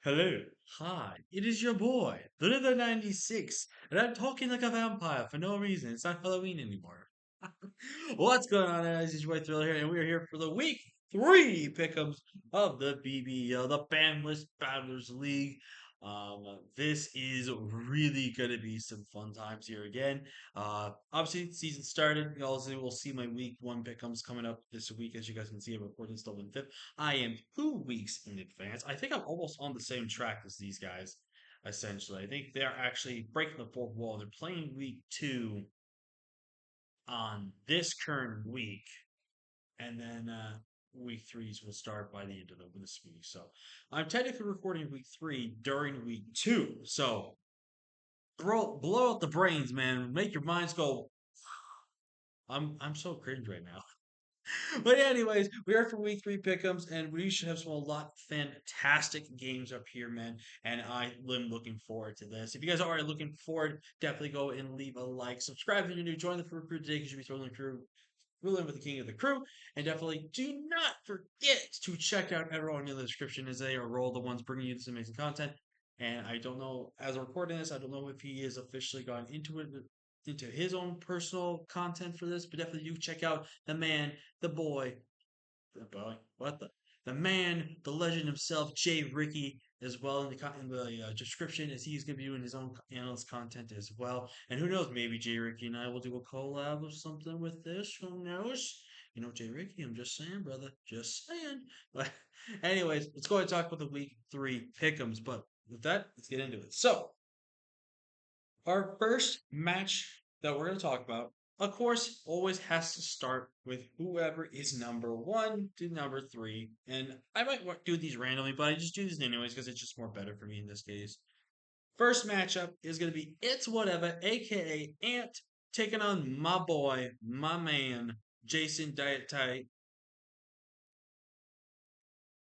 Hello, hi, it is your boy, the Leather 96, and I'm talking like a vampire for no reason. It's not Halloween anymore. What's going on, guys? It's your boy Thriller here, and we're here for the week three pickups of the BBL, the Bandless Battlers League. This is really gonna be some fun times here again. Obviously, season started. You also will see my week one pickups coming up this week, as you guys can see. I'm recording still on the 5th. I am 2 weeks in advance. I think I'm almost on the same track as these guys, essentially. I think they're actually breaking the fourth wall. They're playing week two on this current week, and then week threes will start by the end of this week. So I'm technically recording week three during week two. So blow out the brains, man. Make your minds go. I'm so cringe right now. But anyways, we are for week three pickums, and we should have some a lot fantastic games up here, man. And I am looking forward to this. If you guys are already looking forward, definitely go and leave a like, subscribe if you're new, join the crew today because you'll be throwing through ruling with the king of the crew. And definitely do not forget to check out everyone in the description as they are all the ones bringing you this amazing content. And I don't know, as I'm recording this, I don't know if he has officially gone into it, into his own personal content for this, but definitely do check out the man, what the man, the legend himself, Jay Ricky, as well in the description, as he's going to be doing his own analyst content as well. And who knows, maybe Jay Ricky and I will do a collab or something with this. Who knows? You know, Jay Ricky, I'm just saying, brother, just saying. But anyways, let's go ahead and talk about the week three pickums. But with that, let's get into it. So our first match that we're going to talk about, of course, always has to start with whoever is number one to number three. And I might do these randomly, but I just do these anyways because it's just more better for me in this case. First matchup is going to be It's Whatever, aka Ant, taking on my boy, my man, Jason Diet Tight.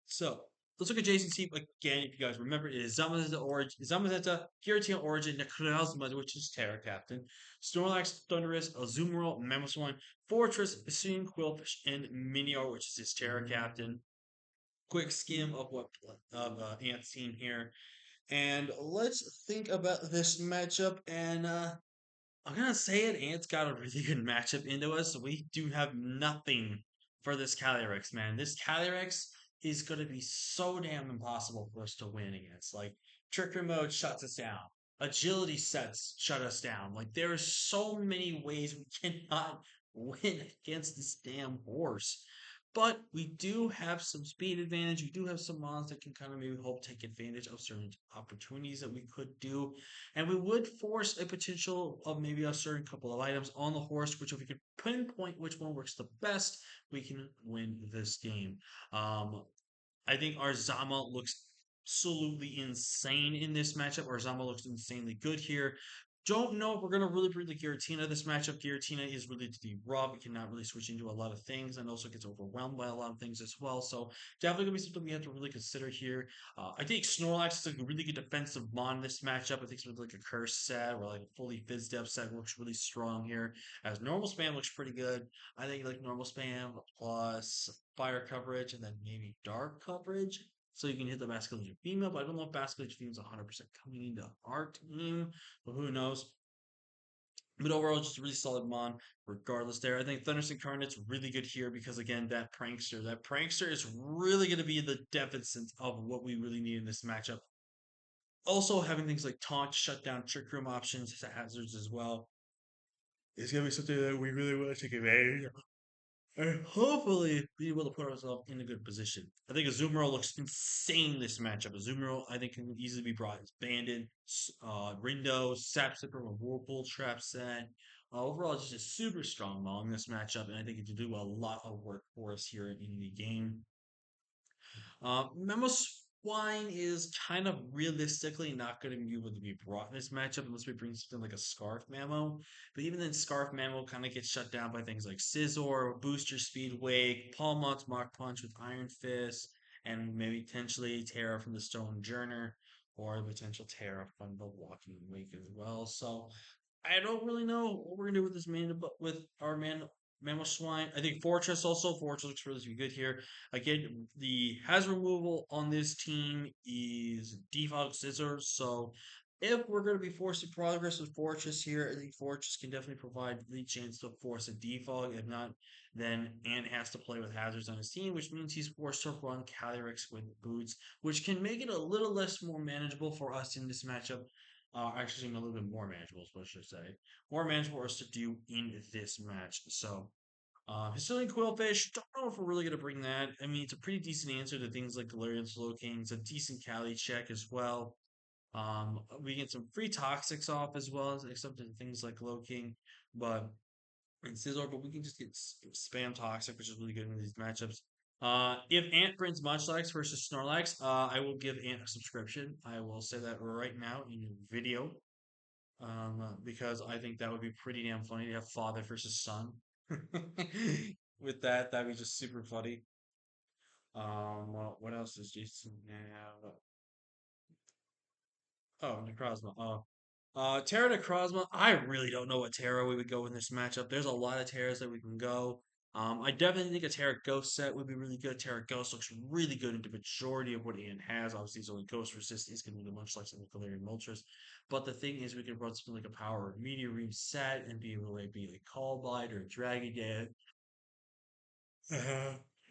So let's look at Jason Steve again. If you guys remember, it is Zamazenta, Giratina Origin, Necrozma, which is Terra Captain, Snorlax, Thunderous, Azumarill, Mamoswine, Fortress, Bassoon, Quillfish, and Minior, which is his Terra Captain. Quick skim of what Ant's team here, and let's think about this matchup. And I'm gonna say it. Ant's got a really good matchup into us. So we do have nothing for this Calyrex, man. This Calyrex is gonna be so damn impossible for us to win against. Like Trickery Mode shuts us down. Agility sets shut us down. Like there are so many ways we cannot win against this damn horse. But we do have some speed advantage. We do have some mons that can kind of maybe hope take advantage of certain opportunities that we could do. And we would force a potential of maybe a certain couple of items on the horse, which if we could pinpoint which one works the best, we can win this game. Um, I think our Zama looks absolutely insane in this matchup. Our Zama looks insanely good here. Don't know if we're going to really bring the Giratina this matchup. Giratina is really to the raw. We cannot really switch into a lot of things and also gets overwhelmed by a lot of things as well. So definitely going to be something we have to really consider here. I think Snorlax is a really good defensive mon in this matchup. I think something like a Curse set or like a fully Fizz Depth set works really strong here. As normal spam looks pretty good. I think like normal spam plus fire coverage and then maybe dark coverage. So you can hit the masculine female, but I don't know if masculine female is 100% coming into our team, but who knows? But overall, just a really solid mon, regardless there. I think Thunderous Incarnate's really good here because, again, that prankster is really going to be the deficit of what we really need in this matchup. Also, having things like taunt, shutdown, trick room options, hazards as well is going to be something that we really want to take advantage of and hopefully be able to put ourselves in a good position. I think Azumarill looks insane this matchup. Azumarill, I think, can easily be brought as Bandit, Rindo, Sap Sipper with Whirlpool Trap set. Overall, just a super strong Maul in this matchup, and I think it can do a lot of work for us here in the game. Memo Swine is kind of realistically not going to be able to be brought in this matchup unless we bring something like a Scarf Mamo. But even then, Scarf Mamo kind of gets shut down by things like Scizor, Booster Speed Wake, Palmot's Mach Punch with Iron Fist, and maybe potentially Terra from the Stone Journer, or a potential Terra from the Walking Wake as well. So I don't really know what we're gonna do with this man, but with our man Mammal Swine. I think Fortress also. Fortress looks really good here. Again, the hazard removal on this team is default scissors. So if we're going to be forcing progress with Fortress here, I think Fortress can definitely provide the chance to force a default. If not, then Ant has to play with hazards on his team, which means he's forced to run Calyrex with boots, which can make it a little less more manageable for us in this matchup. Actually, a little bit more manageable, is what I should say. More manageable for us to do in this match. So Histilian Quillfish, don't know if we're really going to bring that. I mean, it's a pretty decent answer to things like Galarian Slowking. It's a decent Cali check as well. We get some free Toxics off as well, except in things like King, but and Scizor, but we can just get spam Toxic, which is really good in these matchups. If Ant brings Munchlax versus Snorlax, I will give Ant a subscription. I will say that right now in your video, because I think that would be pretty damn funny to have father versus son. With that, that'd be just super funny. What else does Jason have? Oh, Necrozma. Terra Necrozma. I really don't know what Terra we would go in this matchup. There's a lot of Terras that we can go. I definitely think a Terra Ghost set would be really good. Terra Ghost looks really good in the majority of what Ian has. Obviously, he's only Ghost Resist. He's going to be much like some Galarian Moltres. But the thing is, we can run something like a Power Meteorine set and be able to be like Call Bite or Dragon Dance.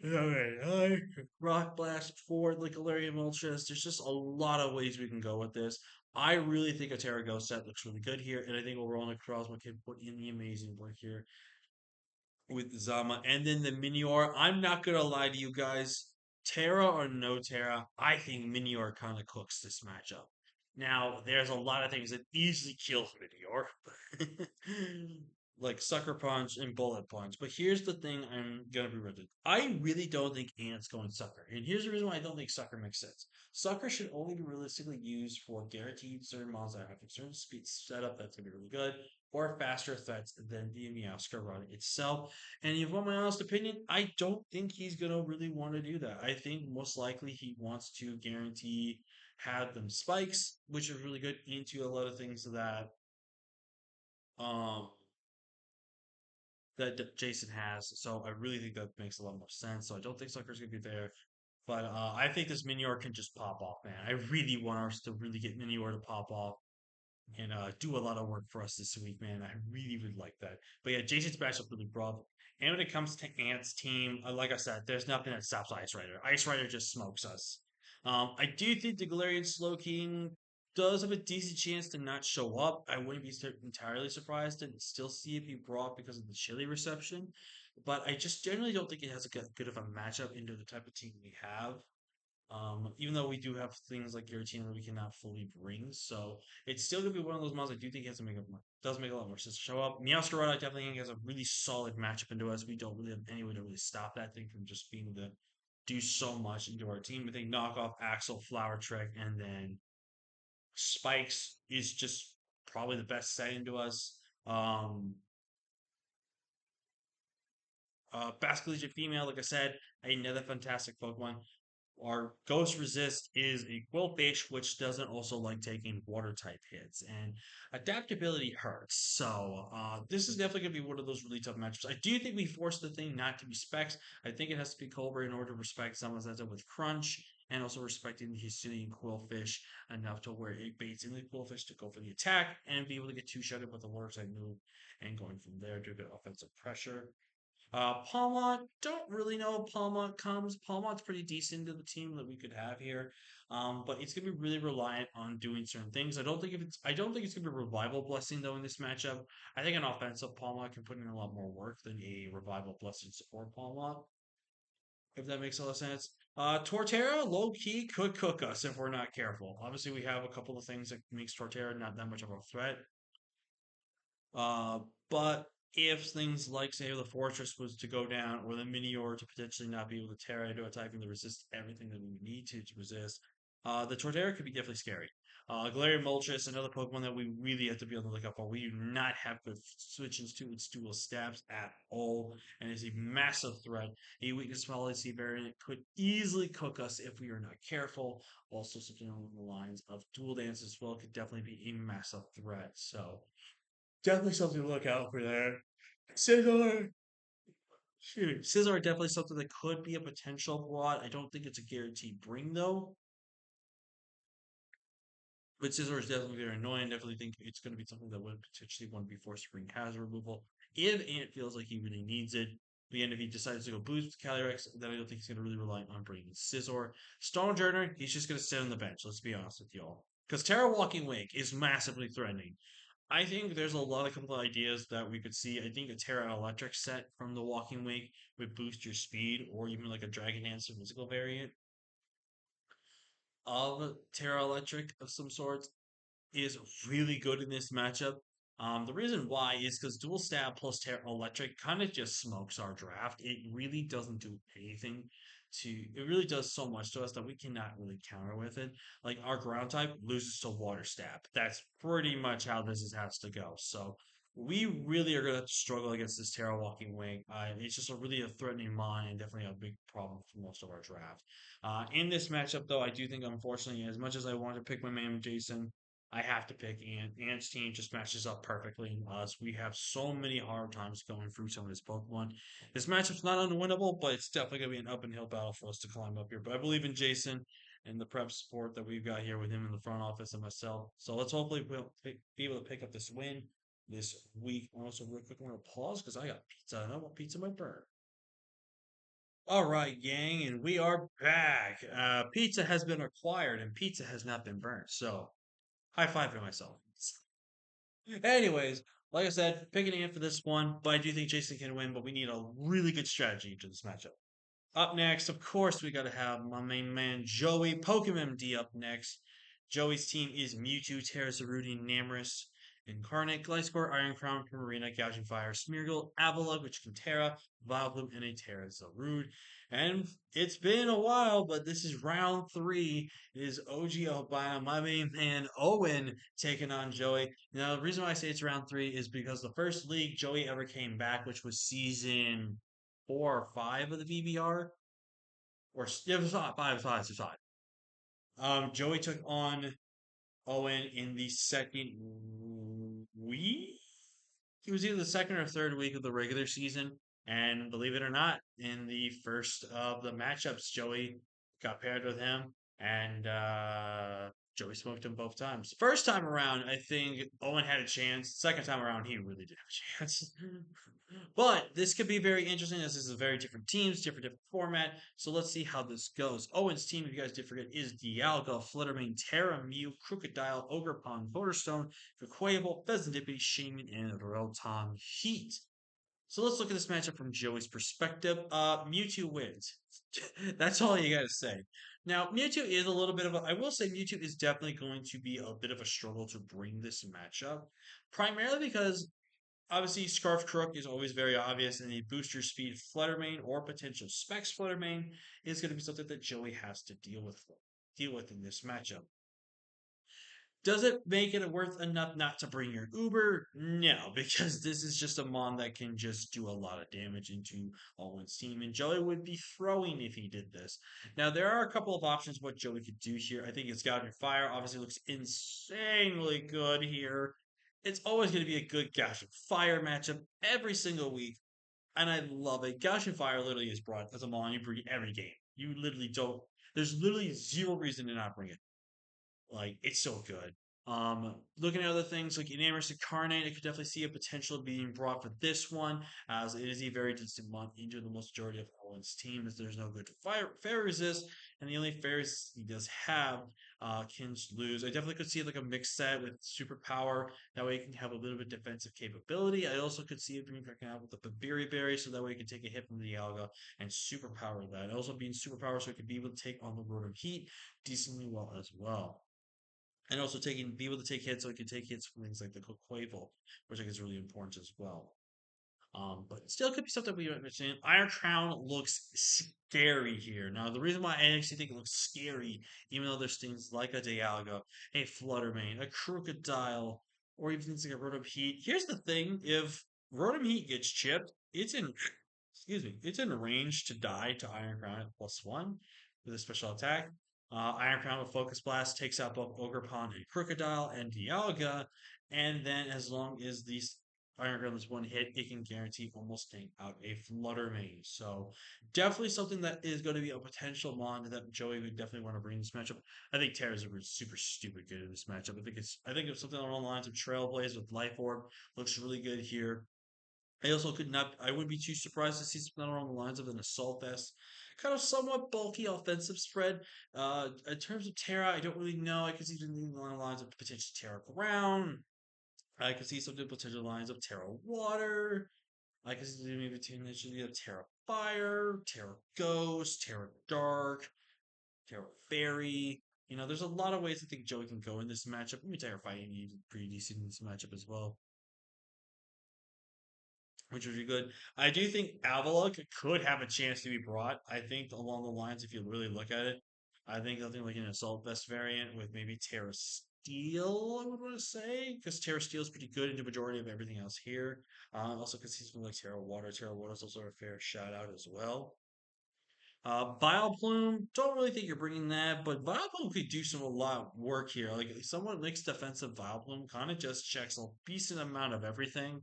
Okay, Rock Blast forward like Galarian Moltres. There's just a lot of ways we can go with this. I really think a Terrago set looks really good here, and I think overall Necrozma can put in the amazing work here with Zama. And then the Minior, I'm not gonna lie to you guys, Terra or no Terra, I think Minior kind of cooks this matchup. Now, there's a lot of things that easily kills Minior. Like Sucker Punch and Bullet Punch. But here's the thing I'm gonna be rigid. I really don't think Ant's going Sucker. And here's the reason why I don't think Sucker makes sense. Sucker should only be realistically used for guaranteed certain models that have a certain speed setup that's gonna be really good, or faster threats than the Meowscar run itself. And if you want my honest opinion, I don't think he's gonna really want to do that. I think most likely he wants to guarantee have them spikes, which is really good into a lot of things um that Jason has. So I really think that makes a lot more sense. So I don't think Sucker's gonna be there. But I think this Minior can just pop off, man. I really want us to really get Minior to pop off and do a lot of work for us this week, man. I really would like that. But yeah, Jason's matchup really broad. And when it comes to Ant's team, like I said, there's nothing that stops Ice Rider. Ice Rider just smokes us. I do think the Galarian Slowking does have a decent chance to not show up. I wouldn't be entirely surprised to still see it be brought because of the chili reception. But I just generally don't think it has a good of a matchup into the type of team we have. Even though we do have things like Giratina that we cannot fully bring, so it's still gonna be one of those models I do think has to make does make a lot more sense to show up. Meowscarada I definitely think has a really solid matchup into us. We don't really have any way to really stop that thing from just being able to do so much into our team. I think knockoff Axel, Flower Trick, and then Spikes is just probably the best set into us. Um, Basculegic Female, like I said, another fantastic Pokemon. Our Ghost Resist is a Quillfish, which doesn't also like taking water type hits, and adaptability hurts. So this is definitely going to be one of those really tough matchups. I do think we forced the thing not to be Specs. I think it has to be Cobra in order to respect Zamazenta with Crunch, and also respecting the Histilian Quillfish enough to where it baits in the Quillfish to go for the attack and be able to get two-shotted with the water type move, and going from there to get offensive pressure. Palmont, don't really know if Palmont comes. Palmont's pretty decent to the team that we could have here. But it's gonna be really reliant on doing certain things. I don't think it's gonna be a revival blessing though in this matchup. I think an offensive Palmont can put in a lot more work than a revival blessing support Palmont, if that makes a lot of sense. Torterra, low key, could cook us if we're not careful. Obviously, we have a couple of things that makes Torterra not that much of a threat. Uh, but if things like, say, the Fortress was to go down, or the Minior to potentially not be able to tear into a typing to resist everything that we need to resist, the Torterra could be definitely scary. Galarian Moltres, another Pokemon that we really have to be on the lookout for. We do not have good switches to its dual stabs at all, and is a massive threat. A weakness policy variant could easily cook us if we are not careful. Also, something along the lines of dual dance as well could definitely be a massive threat. So definitely something to look out for there. Scizor. Scissor definitely something that could be a potential broad. I don't think it's a guaranteed bring though. But Scizor is definitely very annoying. I definitely think it's going to be something that would potentially want to be forced to bring hazard removal if Ant feels like he really needs it. But again, if he decides to go boost with Calyrex, then I don't think he's going to really rely on bringing Scizor. Stonejourner, he's just going to sit on the bench. Let's be honest with y'all. Because Terra Walking Wake is massively threatening. I think there's a lot of couple of ideas that we could see. I think a Terra Electric set from the Walking Wake would boost your speed, or even like a Dragon Dancer physical variant of Terra Electric of some sort is really good in this matchup. The reason why is because dual stab plus Terra Electric kind of just smokes our draft. It really doesn't do anything to. It really does so much to us that we cannot really counter with it. Like our ground type loses to water stab. That's pretty much how has to go. So we really are gonna struggle against this Terra Walking Wing. It's just a really a threatening mon and definitely a big problem for most of our draft. In this matchup, though, I do think unfortunately, as much as I want to pick my man Jason, I have to pick Ant. Ant's team just matches up perfectly in us. We have so many hard times going through some of his Pokemon. This matchup's not unwinnable, but it's definitely going to be an up and hill battle for us to climb up here. But I believe in Jason and the prep support that we've got here with him in the front office and myself. So let's hopefully be able to pick up this win this week. Also, real quick, I want to pause because I got pizza and I want pizza my burn. All right, gang, and we are back. Pizza has been acquired and pizza has not been burnt. So high five to myself. Anyways, like I said, picking Ant for this one, but I do think Jason can win, but we need a really good strategy to this matchup. Up next, of course, we got to have my main man Joey Pokemon D up next. Joey's team is Mewtwo, Terraceruti, Namorous, Incarnate, Gliscor, Iron Crown, Primarina, Gouging Fire, Smeargle, Avalugg, which can Terra, Vileplume, and a Terrazarud. And it's been a while, but this is round three. It is OG Albino, my main man Owen, taking on Joey. Now, the reason why I say it's round three is because the first league Joey ever came back, which was season 4 or 5 of the VBR, or yeah, it was five, it was five. Joey took on Owen in the second week. He was either the second or third week of the regular season, and believe it or not, in the first of the matchups, Joey got paired with him, and Joey smoked him both times. First time around, I think Owen had a chance. Second time around, he really did have a chance. But this could be very interesting as this is very different teams, different format. So let's see how this goes. Owen's team, if you guys did forget, is Dialga, Fluttermane, Terra, Mew, Crocodile, Ogerpon, Voterstone, Quavel, Pheasantipede, Shaman, and Rotom Heat. So let's look at this matchup from Joey's perspective. Mewtwo wins. That's all you gotta say. Now, Mewtwo is a little bit of a. I will say Mewtwo is definitely going to be a bit of a struggle to bring this matchup, primarily because obviously, Scarf Crook is always very obvious, and a booster speed Fluttermane or potential Specs Fluttermane is going to be something that Joey has to deal with in this matchup. Does it make it worth enough not to bring your Uber? No, because this is just a mon that can just do a lot of damage into Owen's team, and Joey would be throwing if he did this. Now, there are a couple of options what Joey could do here. I think it's Gouging Fire obviously looks insanely good here. It's always going to be a good Gouging Fire matchup every single week, and I love it. Gouging Fire literally is brought as a mon you bring every game. You literally don't. There's literally zero reason to not bring it. Like it's so good. Looking at other things like Enamorous Incarnate, I could definitely see a potential being brought for this one, as it is a very distant month into the most majority of Owen's team, as there's no good fair resist, and the only fairies he does have can lose. I definitely could see like a mixed set with superpower. That way you can have a little bit defensive capability. I also could see it being cracking out with the Babiri Berry, so that way you can take a hit from the Alga and superpower that. Also being superpower, so it could be able to take on the Rotom Heat decently well as well, and also be able to take hits, so it can take hits from things like the Quavel, which I think is really important as well. But still could be something we don't understand. Iron Crown looks scary here. Now, the reason why I actually think it looks scary, even though there's things like a Dialga, a Fluttermane, a Crocodile, or even things like a Rotom Heat. Here's the thing: if Rotom Heat gets chipped, it's in range to die to Iron Crown at +1 with a special attack. Iron Crown with Focus Blast takes out both Ogerpon and Crocodile and Dialga, and then as long as these Iron Gremlin's one hit, it can guarantee almost take out a Flutter Mane. So definitely something that is going to be a potential mon that Joey would definitely want to bring in this matchup. I think Terra's super stupid good in this matchup. I think it's something along the lines of Trailblaze with Life Orb looks really good here. I wouldn't be too surprised to see something along the lines of an Assault Vest. Kind of somewhat bulky offensive spread. In terms of Terra, I don't really know. I could see something along the lines of potential Terra Ground. I could see something potential lines of Terra Water. I could see maybe potentially a Terra Fire, Terra Ghost, Terra Dark, Terra Fairy. There's a lot of ways I think Joey can go in this matchup. Maybe Terra Fighting is pretty decent in this matchup as well, which would be good. I do think Avalok could have a chance to be brought. I think along the lines, if you really look at it, I think something like an Assault Vest variant with maybe Terra Steel, I would want to say, because Terra Steel is pretty good in the majority of everything else here. Also, because he's like Terra Water. Terra Water is also a fair shout out as well. Vileplume, don't really think you're bringing that, but Vileplume could do some a lot of work here. Like someone mixed defensive Vileplume kind of just checks a decent amount of everything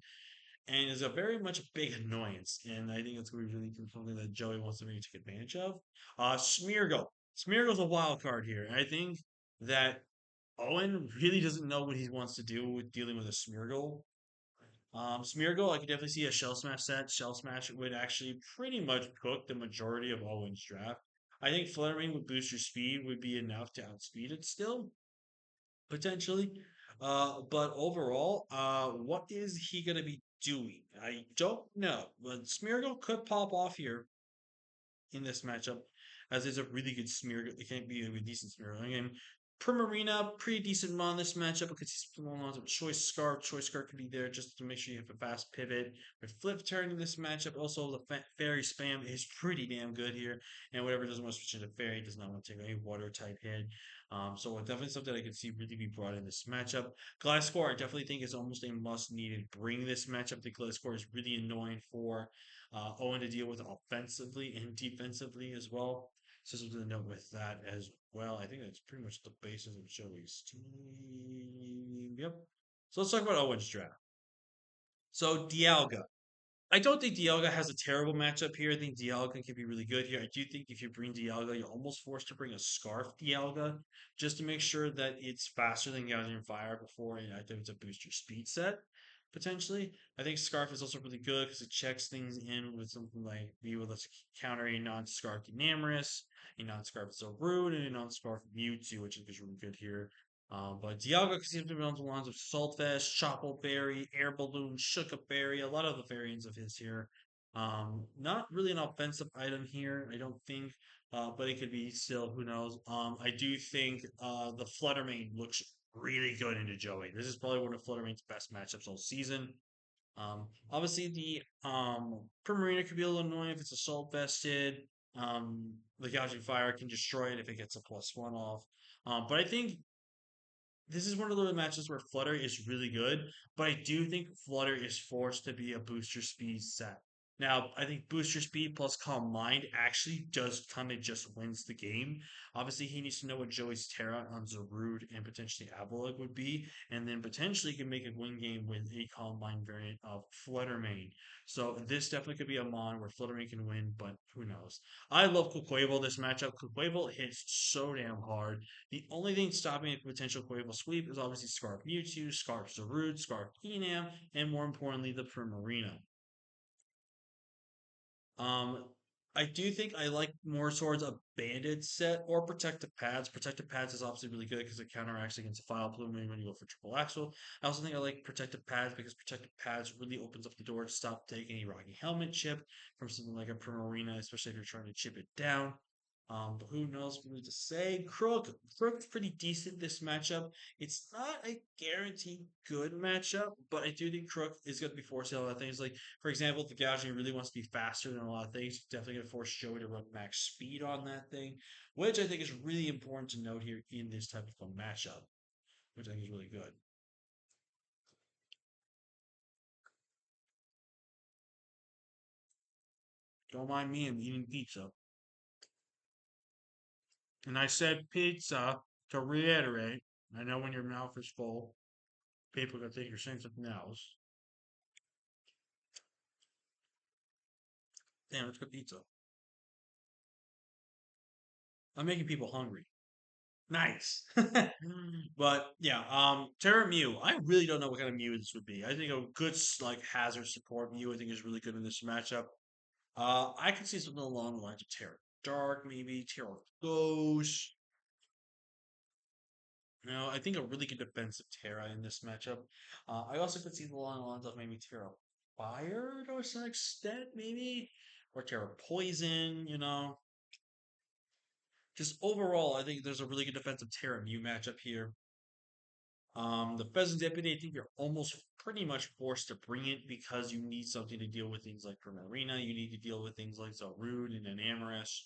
and is a very much a big annoyance. And I think it's going to be really something that Joey wants to maybe take advantage of. Smeargle. Smeargle's a wild card here. And I think that Owen really doesn't know what he wants to do with dealing with a Smeargle. Smeargle, I could definitely see a Shell Smash set. Shell Smash would actually pretty much cook the majority of Owen's draft. I think Fluttering with booster speed would be enough to outspeed it still, potentially. But overall, what is he going to be doing? I don't know. But Smeargle could pop off here in this matchup, as is a really good smear. It can be a decent smear. Again, Primarina, pretty decent mon this matchup because he's along lines of Choice Scarf. Choice Scarf could be there just to make sure you have a fast pivot. With Flip Turn in this matchup, also the Fairy Spam is pretty damn good here. And whatever doesn't want to switch into Fairy does not want to take any water type hit. So definitely something I could see really be brought in this matchup. Gliscor, I definitely think is almost a must needed bring this matchup. The Gliscor is really annoying for Owen to deal with offensively and defensively as well. So something to note with that as well. I think that's pretty much the basis of Joey's team. Yep. So let's talk about Owen's draft. So Dialga. I don't think Dialga has a terrible matchup here. I think Dialga can be really good here. I do think if you bring Dialga, you're almost forced to bring a Scarf Dialga just to make sure that it's faster than Gouging Fire before I think it's a booster speed set, potentially. I think Scarf is also really good because it checks things in with something like be able to counter a non-Scarf Enamorous, a non-Scarf Zarude, and a non-Scarf Mewtwo, which is really good here. But Dialga seems to be on the lines of Saltfest, Chople Berry, Air Balloon, Shuka Berry, a lot of the variants of his here. Not really an offensive item here, I don't think, but it could be still, who knows. I do think the Fluttermane looks really good into Joey. This is probably one of Fluttermane's best matchups all season. Obviously, the Primarina could be a little annoying if it's assault vested. The Gouging Fire can destroy it if it gets a +1 off. But I think this is one of those matches where Flutter is really good, but I do think Flutter is forced to be a booster speed set. Now, I think booster speed plus calm mind actually does kind of just wins the game. Obviously, he needs to know what Joey's Terra on Zarude and potentially Avalug would be, and then potentially can make a win game with a calm mind variant of Fluttermane. So this definitely could be a mon where Fluttermane can win, but who knows? I love Quaquaval this matchup. Quaquaval hits so damn hard. The only thing stopping a potential Quavo sweep is obviously Scarf Mewtwo, Scarf Zarude, Scarf Enam, and more importantly, the Primarina. Um, I do think I like more towards a banded set or protective pads. Protective pads is obviously really good because it counteracts against a file pluming when you go for triple axle. I also think I like protective pads because protective pads really opens up the door to stop taking a Rocky Helmet chip from something like a Primarina, especially if you're trying to chip it down. But who knows what to say? Crook's pretty decent this matchup. It's not a guaranteed good matchup, but I do think Crook is going to be forced to a lot of things. Like, for example, if the Gouging really wants to be faster than a lot of things, definitely going to force Joey to run max speed on that thing, which I think is really important to note here in this type of a matchup, which I think is really good. Don't mind me, I'm eating pizza. And I said pizza to reiterate. I know when your mouth is full, people are going to think you're saying something else. Damn, it's good pizza. I'm making people hungry. Nice. But yeah, Terra Mew. I really don't know what kind of Mew this would be. I think a good like hazard support Mew. I think is really good in this matchup. I could see something along the lines of Terra Dark, maybe Terra Ghost. No, I think a really good defensive Terra in this matchup. I also could see the along the lines of maybe Terra Fire to a certain extent, maybe, or Terra Poison. Just overall, I think there's a really good defensive Terra Mew matchup here. The Pheasant Deputy, I think you're almost pretty much forced to bring it because you need something to deal with things like Primarina. You need to deal with things like Zarude and Enamorous.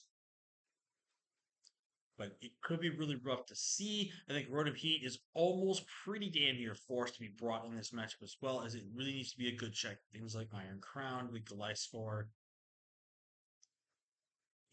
But it could be really rough to see. I think Rotom Heat is almost pretty damn near forced to be brought in this matchup as well, as it really needs to be a good check. Things like Iron Crown, with Gliscor,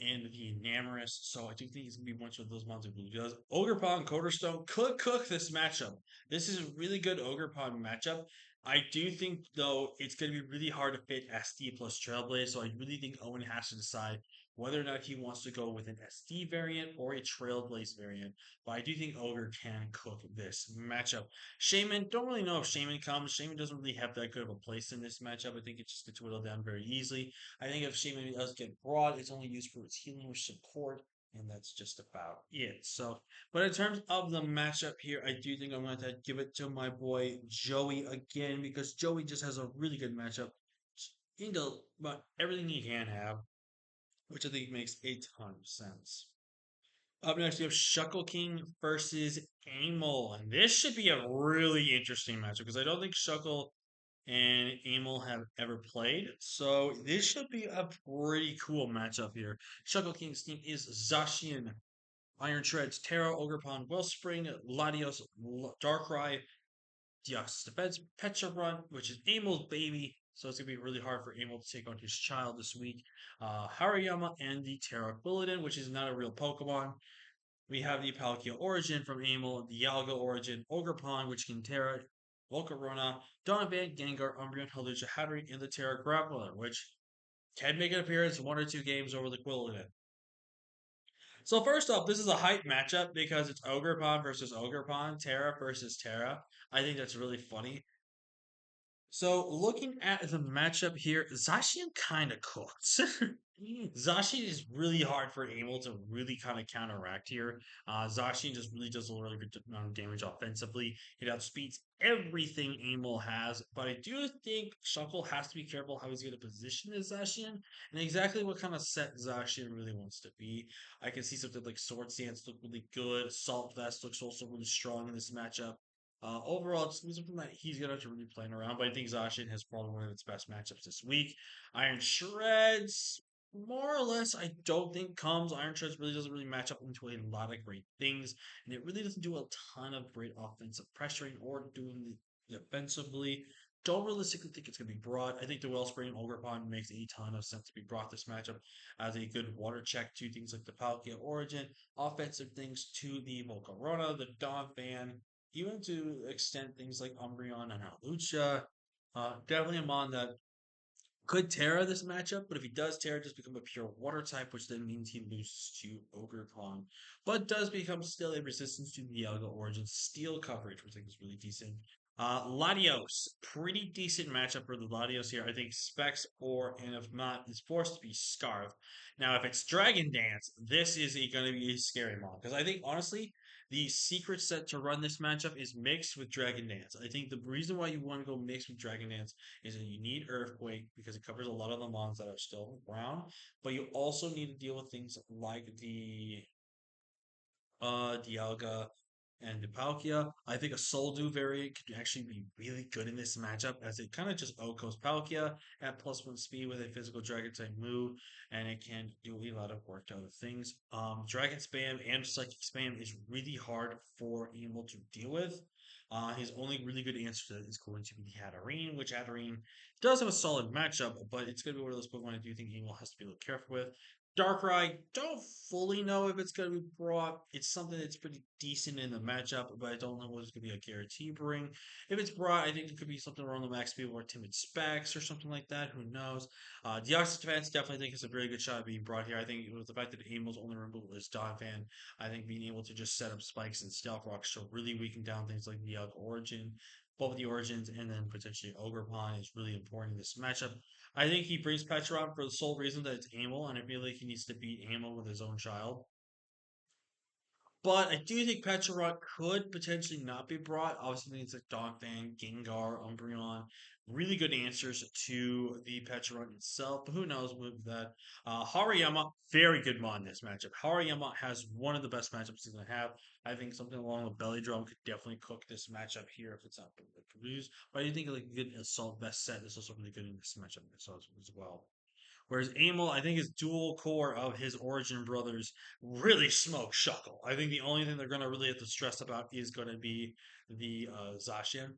and the Enamorous. So I do think he's going to be one of those monsters who does. Ogerpon and Coderstone could cook this matchup. This is a really good Ogerpon matchup. I do think, though, it's going to be really hard to fit SD plus Trailblaze. So I really think Owen has to decide whether or not he wants to go with an SD variant or a Trailblaze variant. But I do think Ogre can cook this matchup. Shaman, don't really know if Shaman comes. Shaman doesn't really have that good of a place in this matchup. I think it just gets whittled down very easily. I think if Shaman does get broad, it's only used for its healing or support, and that's just about it. So, but in terms of the matchup here, I do think I'm going to give it to my boy Joey again because Joey just has a really good matchup into about everything he can have, which I think makes a ton of sense. Up next, we have Shuckle King versus Amel, and this should be a really interesting matchup because I don't think Shuckle and Amel have ever played. So this should be a pretty cool matchup here. Shuckle King's team is Zacian, Iron Shreds, Terra, Ogerpon, Wellspring, Latios, Darkrai, Deoxys Defense, Petrobrunt, which is Amel's baby. So it's going to be really hard for Amel to take on his child this week. Hariyama and the Terra Quilladin, which is not a real Pokemon. We have the Palkia Origin from Amel, the Yalga Origin, Ogerpon, which can Terra, Volcarona, Donovan, Gengar, Umbreon, Hawlucha, Hatterene, and the Terra Grappler, which can make an appearance one or two games over the Quilladin. So first off, this is a hype matchup because it's Ogerpon versus Ogerpon, Terra versus Terra. I think that's really funny. So looking at the matchup here, Zacian kind of cooks. Zacian is really hard for Able to really kind of counteract here. Zacian just really does a really good amount of damage offensively. It outspeeds everything Able has, but I do think Shuckle has to be careful how he's going to position his Zacian and exactly what kind of set Zacian really wants to be. I can see something like Sword Stance look really good. Salt Vest looks also really strong in this matchup. Overall, it's something that he's going to have to really playing around, but I think Zacian has probably one of its best matchups this week. Iron Shreds, more or less, I don't think comes. Iron Shreds really doesn't really match up into a lot of great things, and it really doesn't do a ton of great offensive pressuring or doing defensively. Don't realistically think it's going to be broad. I think the Wellspring and Ogerpon makes a ton of sense to be brought this matchup as a good water check to things like the Palkia Origin, offensive things to the Volcarona, the Dawn Fan, even to extend things like Umbreon and Hawlucha. Definitely a mon that could Terra this matchup, but if he does Terra, just become a pure water type, which then means he loses to Ogre Con, but does become still a resistance to the Dialga Origin Steel coverage, which I think is really decent. Latios, pretty decent matchup for the Latios here. I think Specs or, and if not, is forced to be Scarf. Now, if it's Dragon Dance, this is going to be a scary mon because I think honestly, the secret set to run this matchup is mixed with Dragon Dance. I think the reason why you want to go mixed with Dragon Dance is that you need Earthquake because it covers a lot of the mons that are still around, but you also need to deal with things like the Dialga and the Palkia. I think a Soldu variant could actually be really good in this matchup as it kind of just OHKOs Palkia at +1 speed with a physical dragon type move, and it can do a lot of work to other things. Dragon spam and psychic spam is really hard for Emo to deal with. His only really good answer to that is going to be the Hatterene, which Hatterene does have a solid matchup, but it's going to be one of those Pokemon I do think Emo has to be a little careful with. Darkrai, don't fully know if it's going to be brought. It's something that's pretty decent in the matchup, but I don't know what it's going to be a guarantee bring. If it's brought, I think it could be something around the max speed or timid specs or something like that. Who knows? The Oxygen Defense definitely think it's a very good shot at being brought here. I think with the fact that Amel's only removal is Donphan, I think being able to just set up spikes and Stealth Rocks to really weaken down things like the Origin, both the Origins, and then potentially Ogre Pond is really important in this matchup. I think he brings Petron for the sole reason that it's Amel, and I feel like he needs to beat Amel with his own child. But I do think Petrarch could potentially not be brought. Obviously, things like Dogfang, Gengar, Umbreon, really good answers to the Petrarch itself. But who knows with that? Hariyama, very good mod in this matchup. Hariyama has one of the best matchups he's going to have. I think something along with Belly Drum could definitely cook this matchup here if it's not produced. But I do think like a good assault best set is also really good in this matchup as well. Whereas Amel, I think his dual core of his origin brothers really smoke Shuckle. I think the only thing they're going to really have to stress about is going to be the Zacian,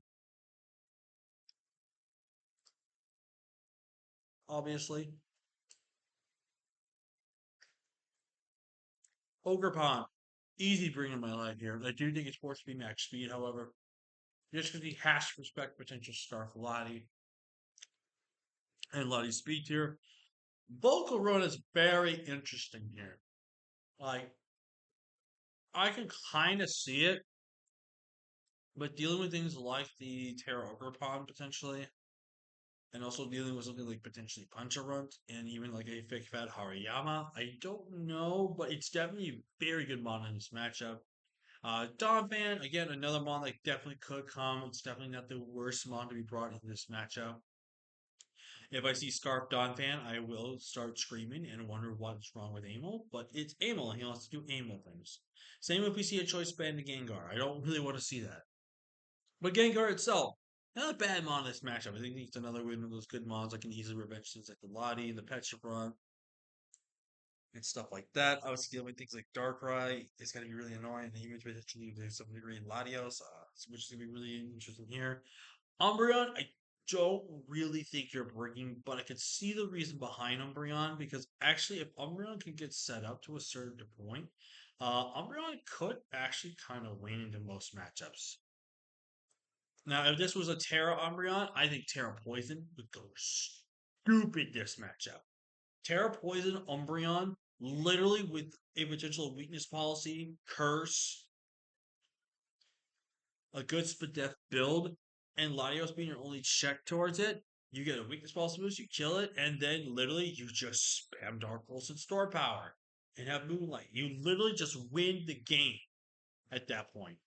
obviously. Ogre Pond, easy bringing my life here. I do think it's supposed to be max speed, however. Just because he has to respect potential Scarf Lottie and Lottie's speed tier. Vocal Run is very interesting here. Like, I can kind of see it, but dealing with things like the Terra Ogre Pond potentially, and also dealing with something like potentially Punch Runt and even like a Fake Fat Hariyama. I don't know, but it's definitely a very good mon in this matchup. Donphan, again, another mon that definitely could come. It's definitely not the worst mon to be brought in this matchup. If I see Scarf Donphan, I will start screaming and wonder what's wrong with Amel, but it's Amel and he wants to do Amel things. Same if we see a choice band to Gengar. I don't really want to see that. But Gengar itself, not a bad mon in this matchup. I think it's another one of those good mons that can easily revenge things like the Lottie and the Petrified and stuff like that. Obviously, dealing with things like Darkrai is going to be really annoying. And even potentially to some degree Latios, which is going to be really interesting here. Umbreon, I don't really think you're bringing, but I could see the reason behind Umbreon because actually, if Umbreon can get set up to a certain point, Umbreon could actually kind of win into most matchups. Now, if this was a Terra Umbreon, I think Terra Poison would go stupid this matchup. Terra Poison Umbreon, literally with a potential weakness policy, curse, a good Spadef build, and Latios being your only check towards it, you get a weakness policy boost, you kill it, and then literally you just spam Dark Pulse and Store Power and have Moonlight. You literally just win the game at that point.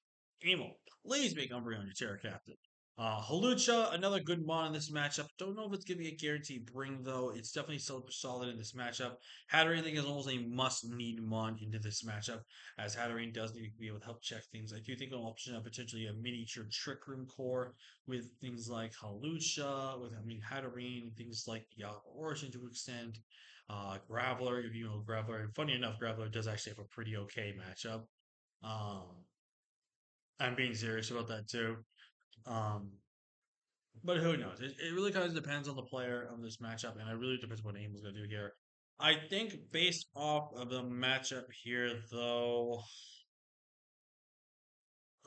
Amo, please make Umbreon your Terra Captain. Halucha, another good mon in this matchup. Don't know if it's going to be a guaranteed bring, though. It's definitely so solid in this matchup. Hatterene, I think, is almost a must-need mon into this matchup, as Hatterene does need to be able to help check things. I do think it'll option up potentially a miniature Trick Room core with things like Halucha, Hatterene, things like Yellow Origin to extend. Graveler, if you know Graveler. And funny enough, Graveler does actually have a pretty okay matchup. Um, I'm being serious about that too. Um, but who knows? It really kind of depends on the player of this matchup, and it really depends what Aim is going to do here. I think based off of the matchup here, though,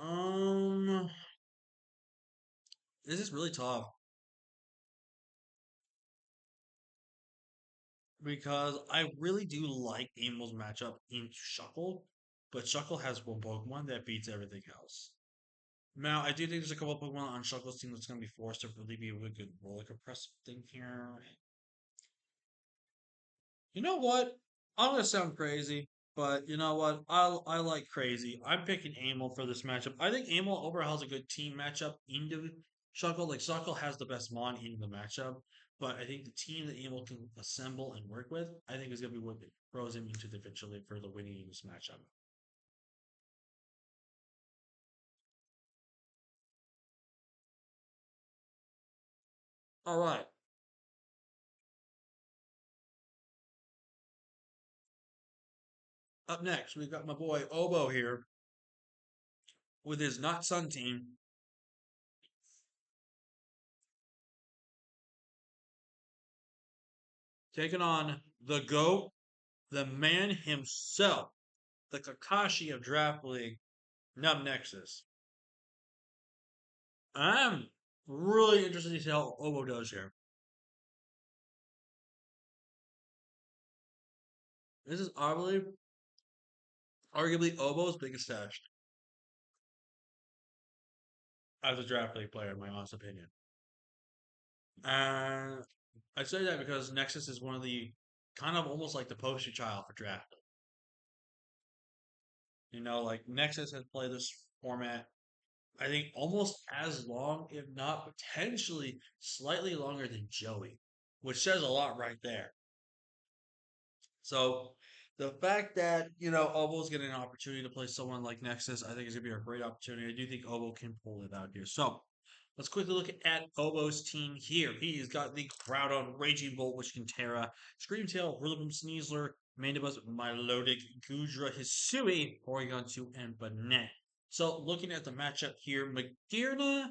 um, this is really tough because I really do like Aim's matchup in Shuckle, but Shuckle has one Pokemon that beats everything else. Now, I do think there's a couple of Pokemon on Shuckle's team that's going to be forced to really be a really good roller compressor thing here. You know what? I'm gonna sound crazy, but you know what? I like crazy. I'm picking Amel for this matchup. I think Amel overall has a good team matchup into Shuckle. Like Shuckle has the best mon in the matchup, but I think the team that Amel can assemble and work with, I think is gonna be what throws him into the eventually for the winning in this matchup. All right. Up next, we've got my boy Obo here with his Not Sun team taking on the GOAT, the man himself, the Kakashi of Draft League, Nub Nexus. I'm really interested to see how Obo does here. This is arguably Obo's biggest stash as a draft league player, in my honest opinion. And I say that because Nexus is one of the kind of almost like the poster child for drafting. Like Nexus has played this format, I think, almost as long, if not potentially slightly longer than Joey, which says a lot right there. So the fact that, Obo's getting an opportunity to play someone like Nexus, I think is going to be a great opportunity. I do think Obo can pull it out here. So let's quickly look at Obo's team here. He's got the Groudon, Raging Bolt, which can Terra, Screamtail, Rillaboom, Sneasler, Mandibuzz, Milotic, Gudra, Hisui, Porygon 2, and Banette. So looking at the matchup here, Magirna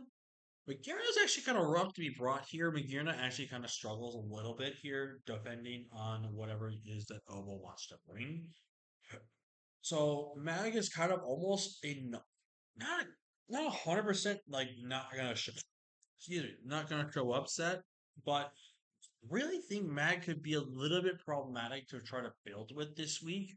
is actually kind of rough to be brought here. Magirna actually kind of struggles a little bit here, depending on whatever it is that Obo wants to bring. So Mag is kind of almost not not 100% like not gonna show upset, but really think Mag could be a little bit problematic to try to build with this week.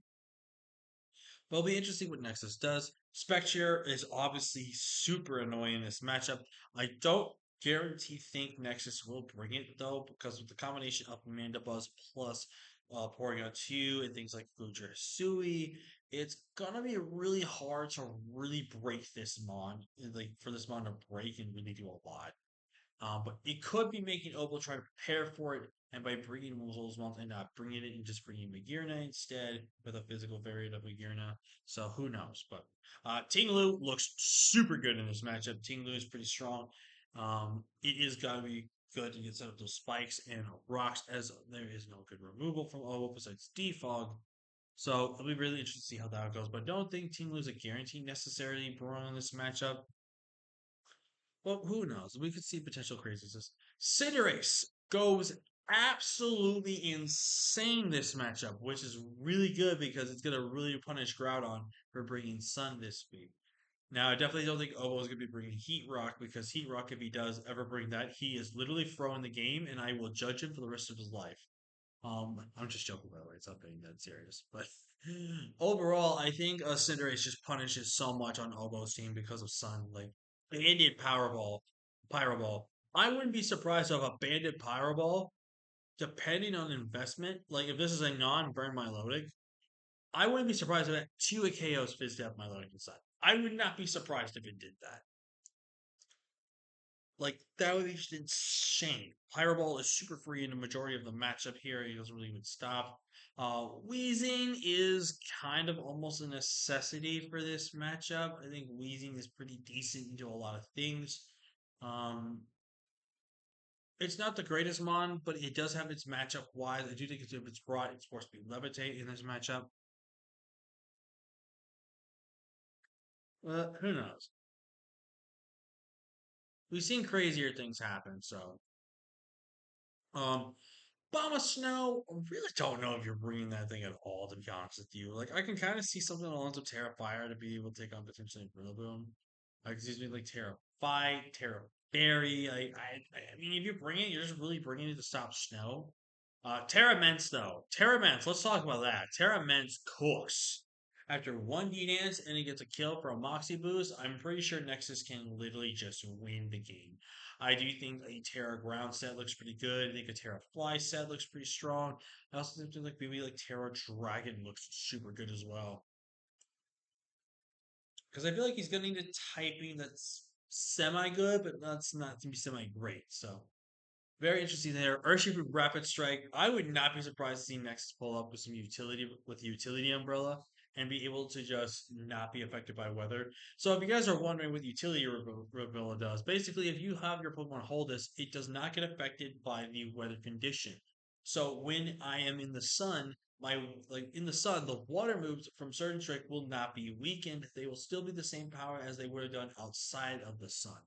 But it'll be interesting what Nexus does. Spectre is obviously super annoying in this matchup. I don't guarantee think Nexus will bring it though, because with the combination of Amanda Buzz plus Porygon 2 and things like Fluger Sui, it's gonna be really hard to really break this mon, like for this mon to break and really do a lot. But it could be making Opal try to prepare for it, and by bringing Wool's Month and not bringing it and just bringing Magirna instead with a physical variant of Magirna. So who knows? But Ting looks super good in this matchup. Ting is pretty strong. It is got to be good to get set up those spikes and rocks, as there is no good removal from Opal besides Defog. So it'll be really interesting to see how that goes. But I don't think Ting is a guarantee necessarily for in this matchup. Well, who knows? We could see potential craziness. Cinderace goes absolutely insane this matchup, which is really good because it's going to really punish Groudon for bringing Sun this week. Now, I definitely don't think Obo is going to be bringing Heat Rock because Heat Rock, if he does ever bring that, he is literally throwing the game and I will judge him for the rest of his life. I'm just joking, by the way. It's not being that serious. But overall, I think Cinderace just punishes so much on Obo's team because of Sun. Like, Banded Powerball, Pyroball. I wouldn't be surprised if a Banded Pyroball, depending on investment, like if this is a non-burn Milotic, I wouldn't be surprised if it 2 KOs fizzed out Milotic inside. I would not be surprised if it did that. Like that would be just insane. Pyro is super free in the majority of the matchup here. He doesn't really even stop. Wheezing is kind of almost a necessity for this matchup. I think Wheezing is pretty decent into a lot of things. Um, it's not the greatest mon, but it does have its matchup wise. I do think if it's brought, it's supposed to be Levitate in this matchup. Who knows? We've seen crazier things happen, so um, Bomb Snow, I really don't know if you're bringing that thing at all, to be honest with you. Like, I can kind of see something along with Terra Fire to be able to take on potentially Rillaboom. Excuse me, like Terra Fight, Terra Fairy. I mean, if you bring it, you're just really bringing it to stop Snow. Terra Mence, though. Terra Mence, let's talk about that. Terra Mence cooks. After one D-Dance and he gets a kill for a Moxie boost, I'm pretty sure Nexus can literally just win the game. I do think a Terra Ground set looks pretty good. I think a Terra Fly set looks pretty strong. I also think like maybe like Terra Dragon looks super good as well. Because I feel like he's gonna need a typing that's semi good, but that's not to be semi great. So very interesting there. Earthshaker Rapid Strike. I would not be surprised to see Nexus pull up with some utility with the utility umbrella and be able to just not be affected by weather. So if you guys are wondering what the utility umbrella does, basically if you have your Pokemon hold this, it does not get affected by the weather condition. So when I am in the sun, the water moves from certain strike will not be weakened. They will still be the same power as they would have done outside of the sun.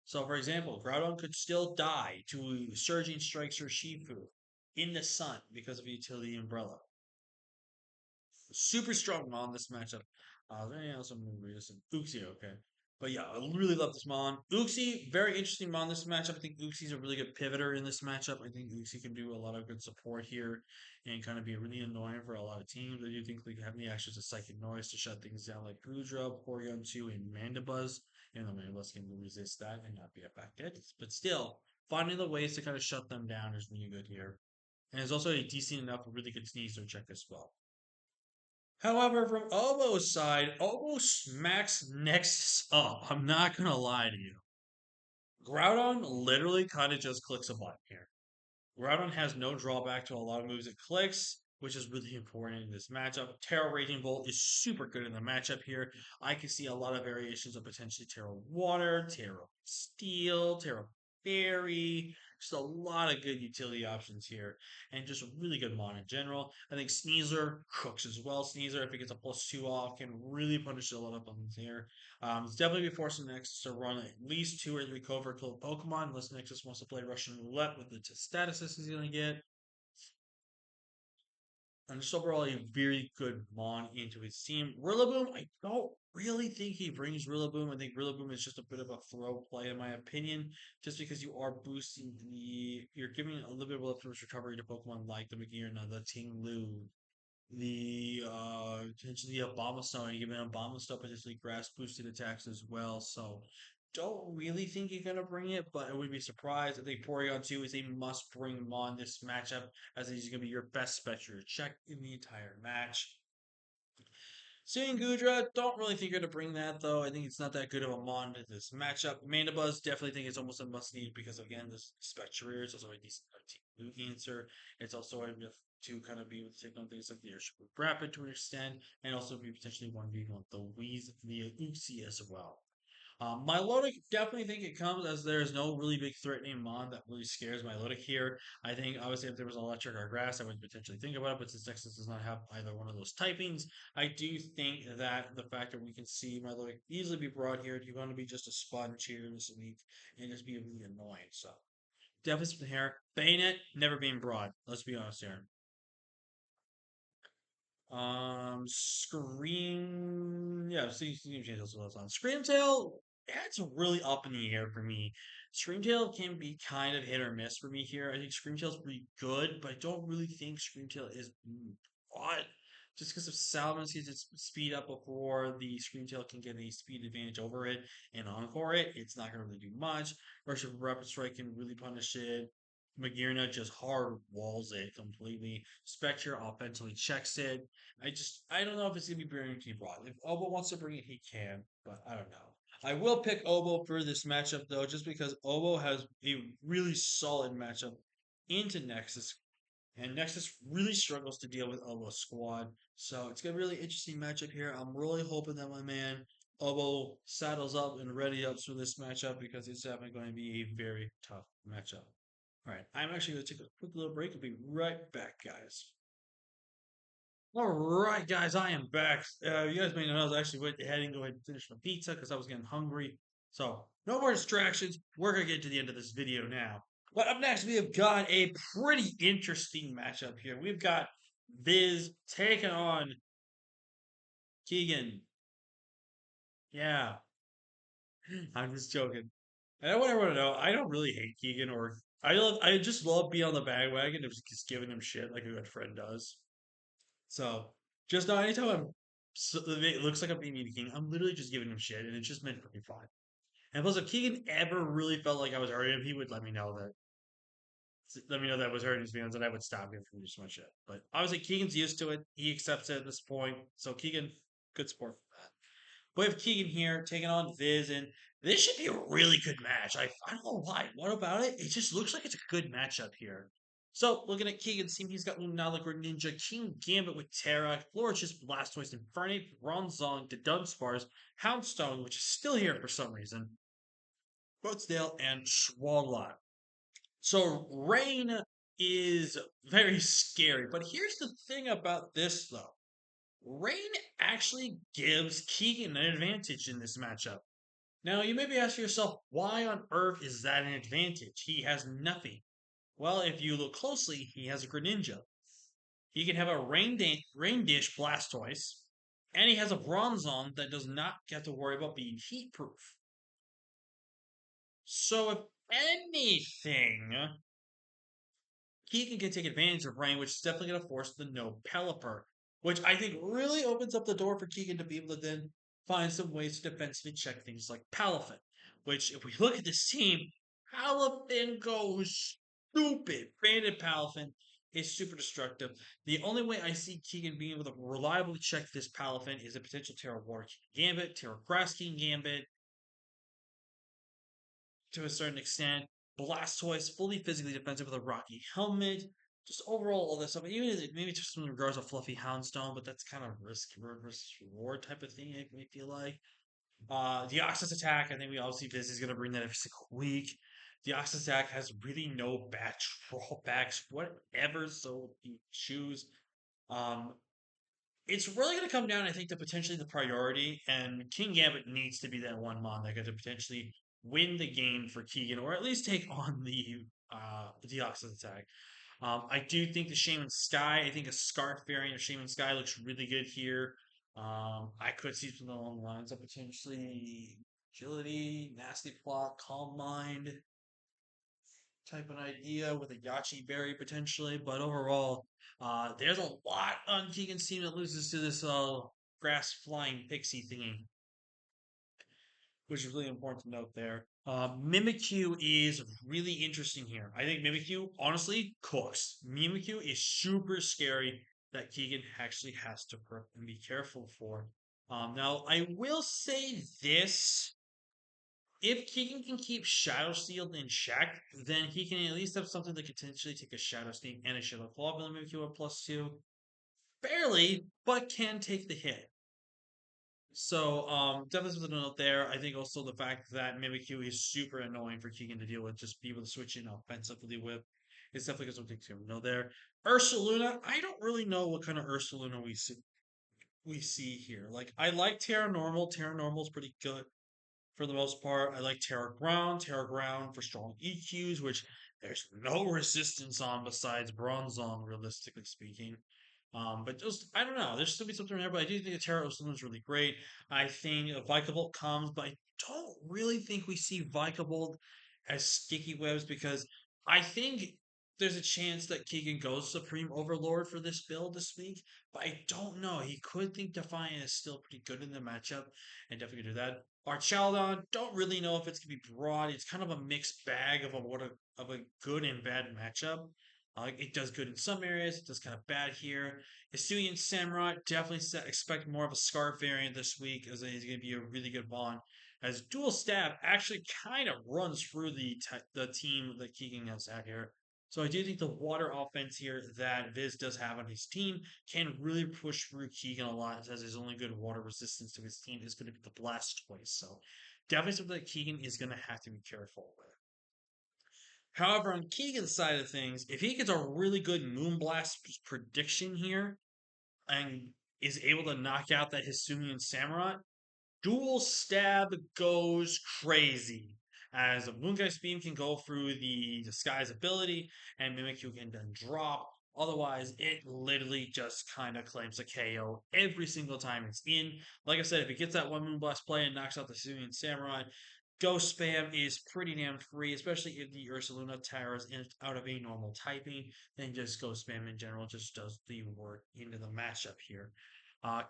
So, for example, Groudon could still die to Surging Strikes or Shifu in the sun because of Utility Umbrella. Super strong Mon this matchup. Is there anything else I'm going to read? This Uxie, okay. But yeah, I really love this Mon. Uxie, very interesting Mon this matchup. I think Uxie's a really good pivoter in this matchup. I think Uxie can do a lot of good support here and kind of be really annoying for a lot of teams. I do think like having the actions of Psychic Noise to shut things down like Gudra, Porygon 2, and Mandibuzz. And the Mandibuzz can resist that and not be affected. But still, finding the ways to kind of shut them down is really good here. And it's also a decent enough, really good sneezer check as well. However, from Obo's side, Obo smacks Nexus up. I'm not gonna lie to you. Groudon literally kind of just clicks a button here. Groudon has no drawback to a lot of moves it clicks, which is really important in this matchup. Terra Raging Bolt is super good in the matchup here. I can see a lot of variations of potentially Terra Water, Terra Steel, Terra Fairy. Just a lot of good utility options here, and just a really good mon in general. I think Sneasler cooks as well. Sneasler, if it gets a +2 off, can really punish a lot of opponents here. It's definitely be forcing Nexus to run at least 2 or 3 covert kill Pokemon, unless Nexus wants to play Russian roulette with the statuses he's going to get. And just overall, a very good Mon into his team. Rillaboom, I don't really think he brings Rillaboom. I think Rillaboom is just a bit of a throw play, in my opinion, just because you are boosting you're giving a little bit of leftovers recovery to Pokemon like the Magearna, the Ting the potentially Abomasnow, and giving Abomasnow potentially grass boosted attacks as well. So don't really think you're gonna bring it, but I would be surprised. I think Porygon 2 is a must bring on this matchup, as he's gonna be your best special check in the entire match. Seeing Gudra, don't really think you're going to bring that though. I think it's not that good of a mon to this matchup. Mandibuzz, definitely think it's almost a must need because again, this Spectre is also a decent team blue answer. It's also enough to kind of be able to take on things like the Airship Rapid to an extent, and also be potentially 1v1 the Wheeze via Uxie as well. Milotic, definitely think it comes as there's no really big threatening mon that really scares Milotic here. I think obviously if there was electric or grass, I would potentially think about it, but since Nexus does not have either one of those typings, I do think that the fact that we can see Milotic easily be brought here, you're going to be just a sponge here this week and just be really annoying. So definitely something here. Bayonet never being brought. Let's be honest here. Scream. Yeah, Steam Change also on Screamtail. That's really up in the air for me. Screamtail can be kind of hit or miss for me here. I think Screamtail's pretty good, but I don't really think Screamtail is what. Just because if Salamence gets its speed up before the Screamtail can get a speed advantage over it and encore it, it's not going to really do much. Russian Rapid Strike can really punish it. Magearna just hard walls it completely. Spectre offensively checks it. I don't know if it's gonna be bringing to broad. If Obo wants to bring it, he can, but I don't know. I will pick Obo for this matchup though, just because Obo has a really solid matchup into Nexus, and Nexus really struggles to deal with Obo's squad. So it's gonna be a really interesting matchup here. I'm really hoping that my man Obo saddles up and ready up for this matchup because it's definitely going to be a very tough matchup. All right, I'm actually going to take a quick little break. I'll be right back, guys. All right, guys, I am back. You guys may know I was actually went ahead and go ahead and finish my pizza because I was getting hungry. So, no more distractions. We're going to get to the end of this video now. But up next, we have got a pretty interesting matchup here. We've got Viz taking on Keegan. Yeah, I'm just joking. And I want everyone to know I don't really hate Keegan or I just love being on the bandwagon of just giving him shit like a good friend does. So just know anytime it looks like I'm being mean to King, I'm literally just giving him shit, and it's just meant for me fun. And plus, if Keegan ever really felt like I was hurting him, he would let me know that I was hurting his feelings, and I would stop him from doing so much shit. But obviously, Keegan's used to it; he accepts it at this point. So Keegan, good sport for that. We have Keegan here taking on Viz, and this should be a really good match. I don't know why. What about it? It just looks like it's a good matchup here. So, looking at Keegan's team, he's got Lunala Greninja, King Gambit with Terra, Florges, Blastoise, Infernape, Bronzong, the Dunsparce, Houndstone, which is still here for some reason, Boatsdale, and Swalot. So, Rain is very scary, but here's the thing about this, though. Rain actually gives Keegan an advantage in this matchup. Now, you may be asking yourself, why on earth is that an advantage? He has nothing. Well, if you look closely, he has a Greninja. He can have a rain dish Blastoise, and he has a Bronzong that does not have to worry about being heat proof. So if anything, Keegan can take advantage of rain, which is definitely going to force the no Pelipper, which I think really opens up the door for Keegan to be able to then find some ways to defensively check things like Palafin. Which, if we look at this team, Palafin goes stupid. Banded Palafin is super destructive. The only way I see Keegan being able to reliably check this Palafin is a potential Terra Water King Gambit, Terra Grass King Gambit, to a certain extent. Blastoise, fully physically defensive with a Rocky Helmet. Just overall, all this stuff. Even maybe just in regards to Fluffy Houndstone, but that's kind of risk reward type of thing. I feel like the Oxus attack. I think we all see Viz is going to bring that every single week. The Oxus attack has really no bad drawbacks, whatever. So you choose. Um, it's really going to come down, I think, to potentially the priority, and King Gambit needs to be that one mon that could potentially win the game for Keegan, or at least take on the Oxus attack. I do think the Shaman Sky, I think a Scarf variant of Shaman Sky looks really good here. I could see something along the lines of potentially Agility, Nasty Plot, Calm Mind type of idea with a Yachi berry potentially, but overall, there's a lot on Keegan's team that loses to this grass flying pixie thingy, which is really important to note there. Mimikyu is really interesting here. I think Mimikyu honestly cooks. Mimikyu is super scary that Keegan actually has to prep and be careful for. Now, I will say this if Keegan can keep Shadow Steel in check, then he can at least have something that could potentially take a Shadow Steel and a Shadow Claw ability if you have +2. Barely, but can take the hit. So, definitely something to note there. I think also the fact that Mimikyu is super annoying for Keegan to deal with, just be able to switch in offensively with. It's definitely something to know there. Ursaluna, I don't really know what kind of Ursaluna we see here. Like, I like Terra Normal. Terra Normal is pretty good for the most part. I like Terra Ground for strong EQs, which there's no resistance on besides Bronzong, realistically speaking. But just I don't know. There's still be something there, but I do think the Terra Osuna is really great. I think Vikavolt comes, but I don't really think we see Vikavolt as sticky webs because I think there's a chance that Keegan goes Supreme Overlord for this build this week, but I don't know. He could think Defiant is still pretty good in the matchup and definitely do that. Archaldon, don't really know if it's gonna be broad. It's kind of a mixed bag of a good and bad matchup. It does good in some areas, it does kind of bad here. Hisuian Samurai, definitely expect more of a Scarf variant this week as he's going to be a really good bond. As Dual Stab actually kind of runs through the team that Keegan has had here. So I do think the water offense here that Viz does have on his team can really push through Keegan a lot, as his only good water resistance to his team is going to be the Blastoise. So definitely something that Keegan is going to have to be careful with. However, on Keegan's side of things, if he gets a really good Moonblast prediction here and is able to knock out that Hisuian Samurai, Dual Stab goes crazy. As a Moongeist Beam can go through the Disguise ability, and Mimikyu can then drop. Otherwise, it literally just kind of claims a KO every single time it's in. Like I said, if it gets that one Moonblast play and knocks out the Hisuian Samurai, Ghost spam is pretty damn free, especially if the Ursaluna towers out of a normal typing. Then just Ghost spam in general just does the work into the matchup here.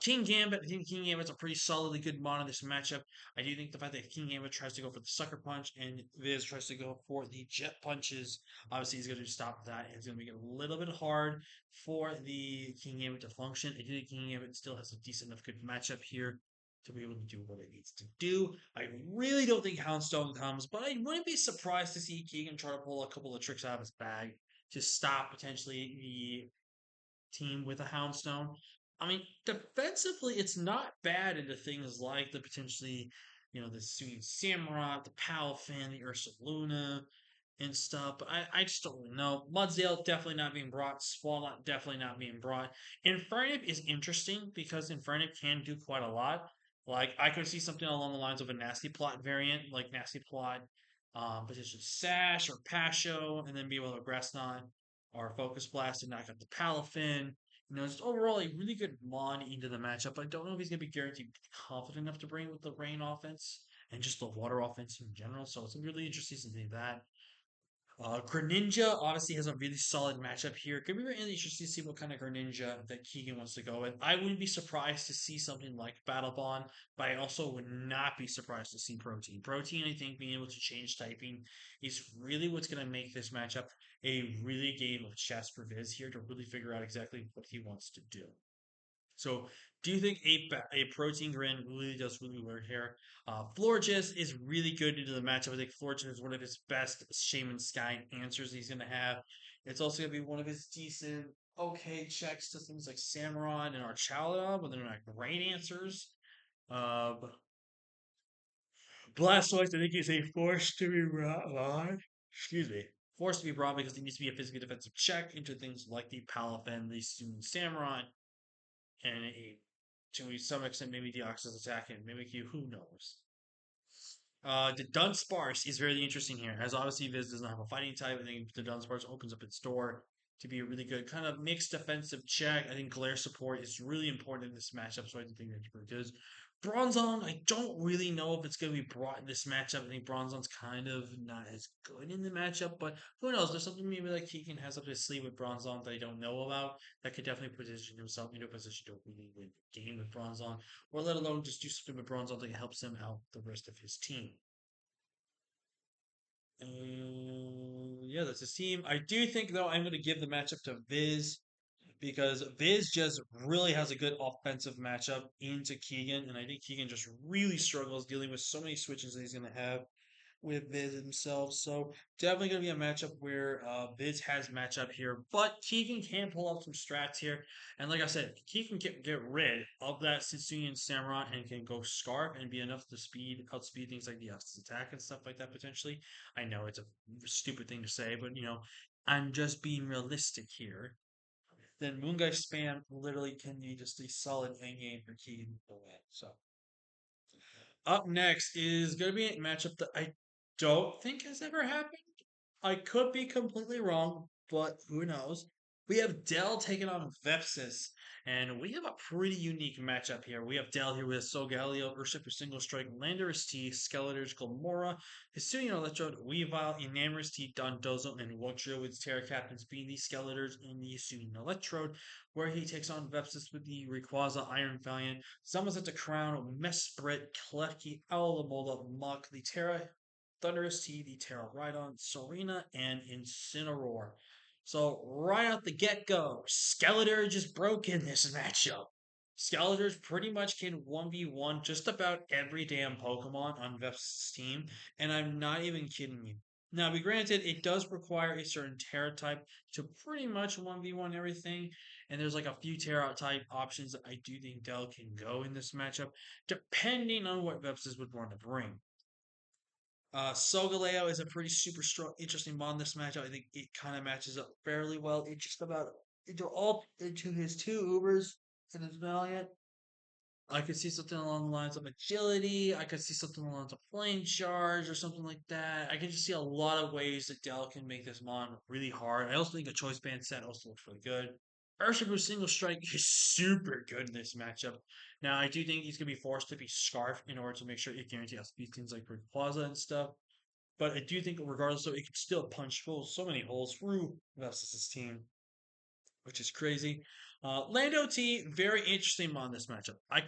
King Gambit, I think King Gambit's a pretty solidly good mod in this matchup. I do think the fact that King Gambit tries to go for the Sucker Punch and Viz tries to go for the Jet Punches, obviously he's going to stop that. It's going to make it a little bit hard for the King Gambit to function. I do think King Gambit still has a decent enough good matchup here to be able to do what it needs to do. I really don't think Houndstone comes, but I wouldn't be surprised to see Keegan try to pull a couple of tricks out of his bag to stop potentially the team with a Houndstone. I mean, defensively, it's not bad into things like the potentially, the Sui Samurai, the Palafin, the Ursaluna, and stuff. But I just don't really know. Mudsdale definitely not being brought. Swalot definitely not being brought. Infernape is interesting because Infernape can do quite a lot. Like, I could see something along the lines of a Nasty Plot variant, like Nasty Plot, potentially Sash or Pasho, and then be able to Grass Knot or Focus Blast and knock out the Palafin. Just overall a really good Mon into the matchup. I don't know if he's gonna be guaranteed confident enough to bring it with the rain offense and just the water offense in general. So it's really interesting to see that. Greninja obviously has a really solid matchup here. Could be really interesting to see what kind of Greninja that Keegan wants to go with. I wouldn't be surprised to see something like Battle Bond, but I also would not be surprised to see Protein. Protein, I think, being able to change typing is really what's going to make this matchup a really game of chess for Viz here to really figure out exactly what he wants to do. So, do you think a protein grin really does really work here? Florges is really good into the matchup. I think Florges is one of his best Shaman Sky answers he's going to have. It's also going to be one of his decent, okay checks to things like Samurott and Archala, but they're not great answers. But Blastoise, I think, is a force to be brought. Excuse me. Forced to be brought because he needs to be a physically defensive check into things like the Palafin, the Student Samurott, and to some extent maybe the Ox's attack and mimic you. Who knows? The Dunsparce is very interesting here, as obviously Viz does not have a fighting type. I think the Dunsparce opens up its door to be a really good kind of mixed defensive check. I think glare support is really important in this matchup, so I think that's pretty good. Bronzong, I don't really know if it's going to be brought in this matchup. I think Bronzong's kind of not as good in the matchup, but who knows? There's something maybe like Keegan has up his sleeve with Bronzong that I don't know about that could definitely position himself into a position to really win the game with Bronzong, or let alone just do something with Bronzong that helps him out the rest of his team. Yeah, that's his team. I do think though I'm going to give the matchup to Viz because Viz just really has a good offensive matchup into Keegan, and I think Keegan just really struggles dealing with so many switches that he's going to have with Viz himself. So definitely going to be a matchup where Viz has matchup here, but Keegan can pull off some strats here. And like I said, Keegan can get rid of that Sitsunian Samurai and can go Scarf and be enough to outspeed things like the Estus attack and stuff like that potentially. I know it's a stupid thing to say, but I'm just being realistic here. Then Moonguy spam literally can be just a solid end game for Keegan to win. So up next is going to be a matchup that I don't think has ever happened. I could be completely wrong, but who knows? We have Dell taking on Vepsis, and we have a pretty unique matchup here. We have Dell here with Solgaleo, Urshifu Single Strike, Landorus T, Skeletors, Gilmora, Hisuian Electrode, Weavile, Enamorous T, Dondozo, and Wugtrio with Terra Captains being the Skeletors and the Hisuian Electrode, where he takes on Vepsis with the Rayquaza, Iron Valiant, Zamazenta Crown, Mesprit, Klefki, Owlimola, Mach, the Terra Thunderous T, the Terra Rhydon, Serena, and Incineroar. So right out the get-go, Skeletor just broke in this matchup. Skeletors pretty much can 1v1 just about every damn Pokemon on Vep's team, and I'm not even kidding you. Now, be granted, it does require a certain Terra type to pretty much 1v1 everything, and there's like a few Terra type options that I do think Dell can go in this matchup, depending on what Vepsis would want to bring. Solgaleo is a pretty super strong, interesting mod in this matchup. I think it kind of matches up fairly well. It just about into his two Ubers and his Valiant. I could see something along the lines of agility. I could see something along the lines of flame charge or something like that. I can just see a lot of ways that Dell can make this mon really hard. I also think a choice band set also looks really good. Urshifu single strike is super good in this matchup. Now I do think he's gonna be forced to be scarf in order to make sure it guarantees outspeed things like Great Plaza and stuff. But I do think regardless, though, it can still punch so many holes through Vestas' team, which is crazy. Lando T, very interesting on this matchup. I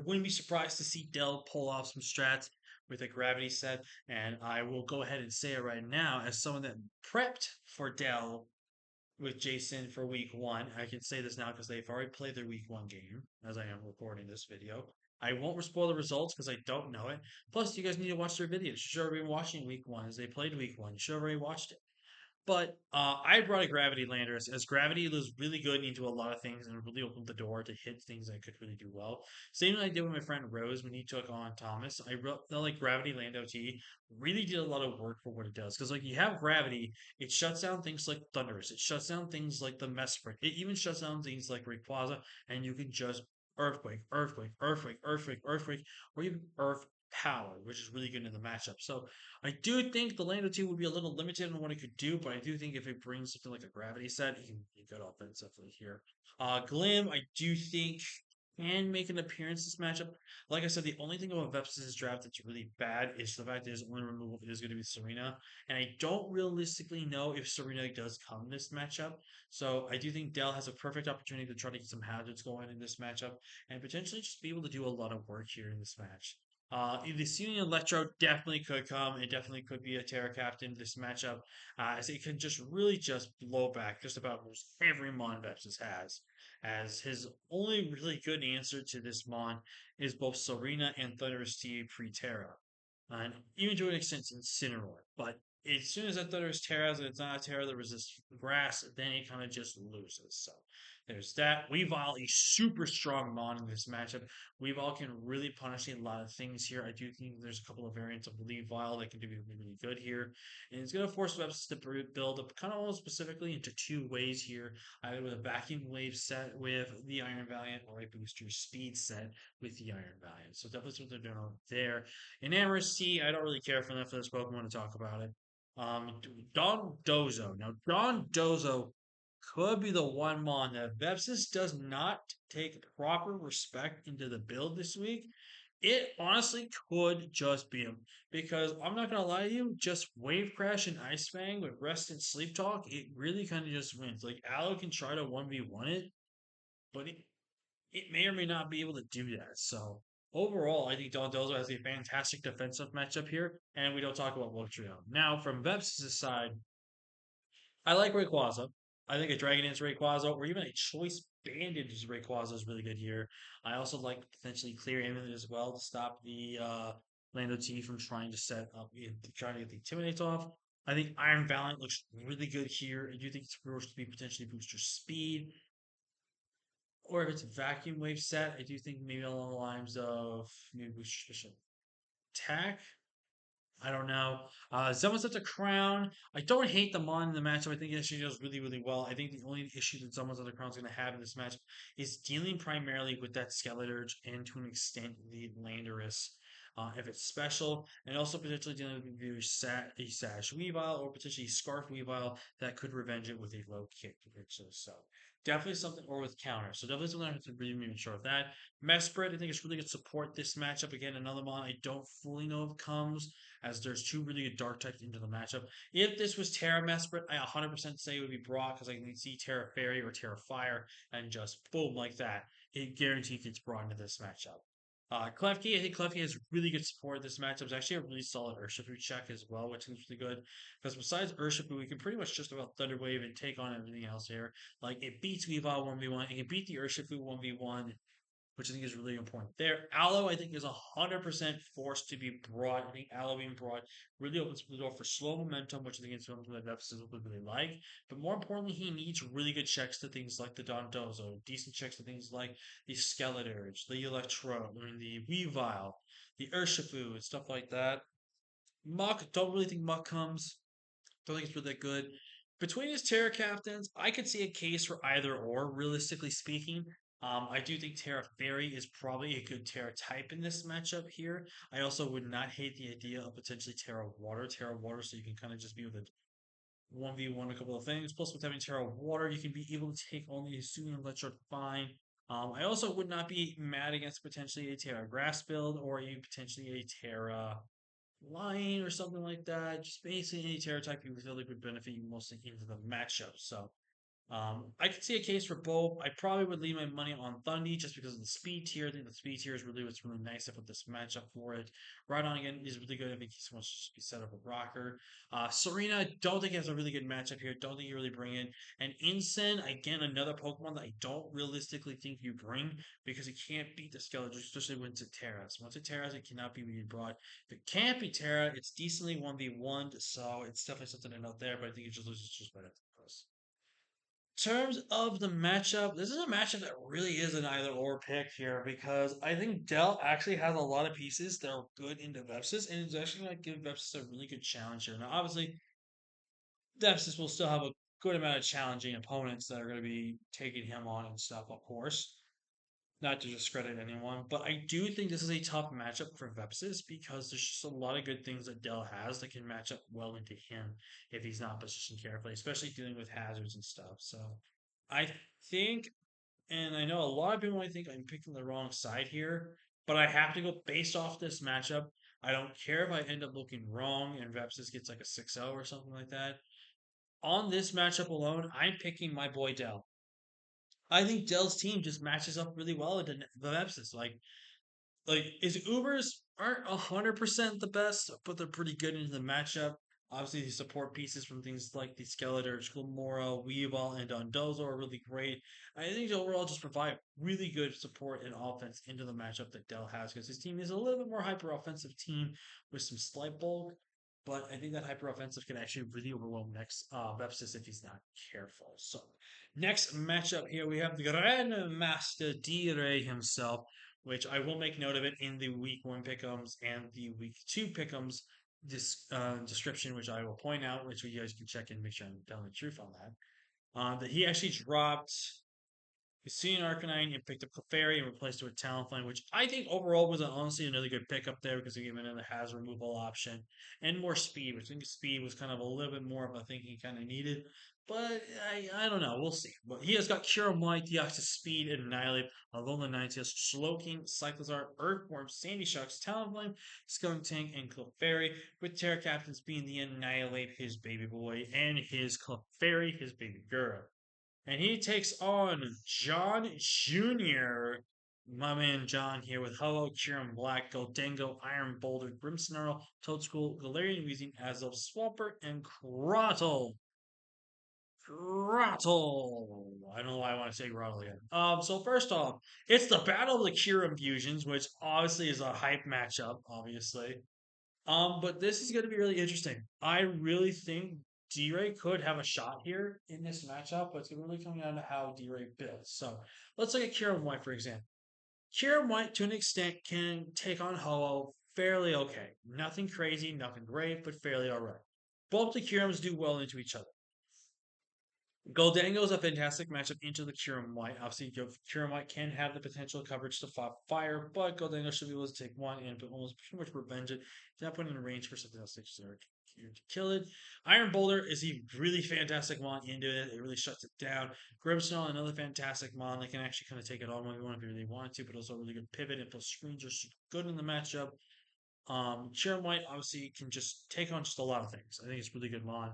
wouldn't be surprised to see Dell pull off some strats with a gravity set, and I will go ahead and say it right now as someone that prepped for Dell with Jason for week one. I can say this now because they've already played their week one game as I am recording this video. I won't spoil the results because I don't know it. Plus, you guys need to watch their videos. You should have been watching week one as they played week one. You should have already watched it. But I brought a Gravity Landers as Gravity was really good into a lot of things and really opened the door to hit things I could really do well. Same thing I did with my friend Rose when he took on Thomas. I felt like Gravity Lando T really did a lot of work for what it does. Because like you have Gravity, it shuts down things like Thunderous. It shuts down things like the Mesprit. It even shuts down things like Rayquaza, and you can just Earthquake, Earthquake, Earthquake, Earthquake, Earthquake, or even Earth power, which is really good in the matchup. So I do think the Lando 2 would be a little limited in what it could do, but I do think if it brings something like a gravity set, he can be good offensively here. Glim, I do think can make an appearance this matchup. Like I said, the only thing about Vepsis' draft that's really bad is the fact that his only removal is going to be Serena. And I don't realistically know if Serena does come this matchup. So I do think Dell has a perfect opportunity to try to get some hazards going in this matchup and potentially just be able to do a lot of work here in this match. The Ceiling Electro definitely could come. It definitely could be a Terra Captain this matchup, as it can just really just blow back just about almost every Mon Vepsis has. As his only really good answer to this Mon is both Serena and Thunderous T pre Terra, and even to an extent Incineroar. But as soon as that Thunderous Terra, and it's not a Terra that resists grass, then it kind of just loses. So there's that. Weavile, a super strong Mon in this matchup. Weavile can really punish a lot of things here. I do think there's a couple of variants of Weavile that can do really good here. And it's going to force Webs to build up kind of almost specifically into two ways here, either with a vacuum wave set with the Iron Valiant or a booster speed set with the Iron Valiant. So definitely what they're doing over there. In Amherst T, I don't really care for enough for this Pokemon to talk about it. Don Dozo. Now, Don Dozo could be the one mon that Vepsis does not take proper respect into the build this week. It honestly could just be him. Because I'm not gonna lie to you, just Wave Crash and Ice Fang with Rest and Sleep Talk, it really kind of just wins. Like Aloe can try to 1v1 it, but it may or may not be able to do that. So overall, I think Dondelzo has a fantastic defensive matchup here, and we don't talk about Voltrio. Now, from Vepsis' side, I like Rayquaza. I think a Dragon Dance Rayquaza or even a Choice Bandage Rayquaza is really good here. I also like potentially Clear Amulet as well to stop the Lando T from trying to set up, trying to get the Intimidates off. I think Iron Valiant looks really good here. I do think it's supposed to be potentially booster speed. Or if it's a vacuum wave set, I do think maybe along the lines of maybe booster attack. I don't know. Someone sets a crown. I don't hate the Mon in the matchup. I think it actually does really well. I think the only issue that someone's other crown is going to have in this match is dealing primarily with that Skeleturge and to an extent the Landorus. If it's special, and also potentially dealing with either a Sash Weavile or potentially Scarf Weavile that could revenge it with a low kick. So definitely something, or with counter. So definitely something I have to really make sure of that. Mesprit, I think it's really good support this matchup. Again, another Mon I don't fully know if comes as there's two really good dark types into the matchup. If this was Terra Mesprit, I 100% say it would be Brock because I can see Terra Fairy or Terra Fire and just boom like that. It guaranteed gets brought into this matchup. Klefki, I think Klefki has really good support in this matchup. It's actually a really solid Urshifu check as well, which is really good. Because besides Urshifu, we can pretty much just about Thunder Wave and take on everything else here. Like, it beats Weavile 1v1, it can beat the Urshifu 1v1, which I think is really important there. Aloe, I think, is 100% forced to be brought. I think Aloe being brought really opens the door for slow momentum, which I think is something that Deficit would really like. But more importantly, he needs really good checks to things like the Dondozo, decent checks to things like the Skeleturge, the Electro, I mean, the Weavile, the Urshifu, and stuff like that. Muck, don't really think Muck comes. Don't think it's really that good. Between his Terra captains, I could see a case for either or, realistically speaking. I do think Terra Fairy is probably a good Terra type in this matchup here. I also would not hate the idea of potentially Terra Water, so you can kind of just be with a 1v1 a couple of things. Plus, with having Terra Water, you can be able to take only a Sooner Electro fine. I also would not be mad against potentially a Terra Grass build or potentially a Terra line or something like that. Just basically any Terra type you feel like would benefit you mostly into the matchup. So I could see a case for both. I probably would leave my money on Thundy just because of the speed tier. I think the speed tier is really what's really nice about this matchup for it. Right on again is really good if he wants to be set up a rocker. Serena, don't think he has a really good matchup here. Don't think you really bring in. And Incen, again, another Pokemon that I don't realistically think you bring because it can't beat the Skeleton, especially when it's a Terras. Once it's a Terras, it cannot be really brought. If it can't be Terra, it's decently 1v1, so it's definitely something to note there, but I think it just loses just right after the press terms of the matchup, this is a matchup that really is an either or pick here because I think Dell actually has a lot of pieces that are good into Vepsis, and it's actually going to give Vepsis a really good challenge here. Now, obviously, Vepsis will still have a good amount of challenging opponents that are going to be taking him on and stuff, of course. Not to discredit anyone, but I do think this is a tough matchup for Vepsis because there's just a lot of good things that Dell has that can match up well into him if he's not positioned carefully, especially dealing with hazards and stuff. So I think, and I know a lot of people might think I'm picking the wrong side here, but I have to go based off this matchup. I don't care if I end up looking wrong and Vepsis gets like a 6-0 or something like that. On this matchup alone, I'm picking my boy Dell. I think Dell's team just matches up really well into the Vepsis. Like his Ubers aren't 100% the best, but they're pretty good into the matchup. Obviously, the support pieces from things like the Skeletor, Sklomora, Weavile, and Dondozo are really great. I think overall just provide really good support and offense into the matchup that Dell has because his team is a little bit more hyper offensive team with some slight bulk. But I think that hyper offensive can actually really overwhelm next Vepsis if he's not careful. So next matchup here we have the Grandmaster D-Ray himself, which I will make note of it in the week 1 pickums and the week 2 pickums description, which I will point out, which you guys can check and make sure I'm telling the truth on that. That he actually dropped Hussein Arcanine and picked up Clefairy and replaced it with Talonflame, which I think overall was honestly another good pickup there because he gave him another hazard removal option and more speed, which I think speed was kind of a little bit more of a thing he kind of needed. But I don't know. We'll see. But he has got Cure Might, Deoxys Speed, and Annihilate, Alolan Ninetales, Slowking, Cyclizar, Earthworm, Sandy Shocks, Talonflame, Skuntank, and Clefairy, with Terra Captains being the Annihilate, his baby boy, and his Clefairy, his baby girl. And he takes on John Jr., my man John here with Hello, Kieran Black, Goldango, Iron Boulder, Grimmsnarl, Toadschool, Galarian Weezing, Azelf, Swampert, and Crottle. Crottle. I don't know why I want to say Crottle again. So first off, it's the Battle of the Kyurem Fusions, which obviously is a hype matchup, obviously. But this is going to be really interesting. I really think D-Ray could have a shot here in this matchup, but it's really coming down to how D-Ray builds. So let's look at Kieran White, for example. Kieran White, to an extent, can take on Ho-Oh fairly okay. Nothing crazy, nothing great, but fairly alright. Both the Kierans do well into each other. Goldango is a fantastic matchup into the Kyurem White. Obviously, Kyurem White can have the potential coverage to fire, but Goldango should be able to take one and almost pretty much revenge it. If not put in range for something else to kill it. Iron Boulder is a really fantastic mon into it. It really shuts it down. Grimmsnarl, another fantastic mon that can actually kind of take it on when if you really want to, but also a really good pivot if those screens are super good in the matchup. Sharon White obviously can just take on just a lot of things. I think it's really good mod.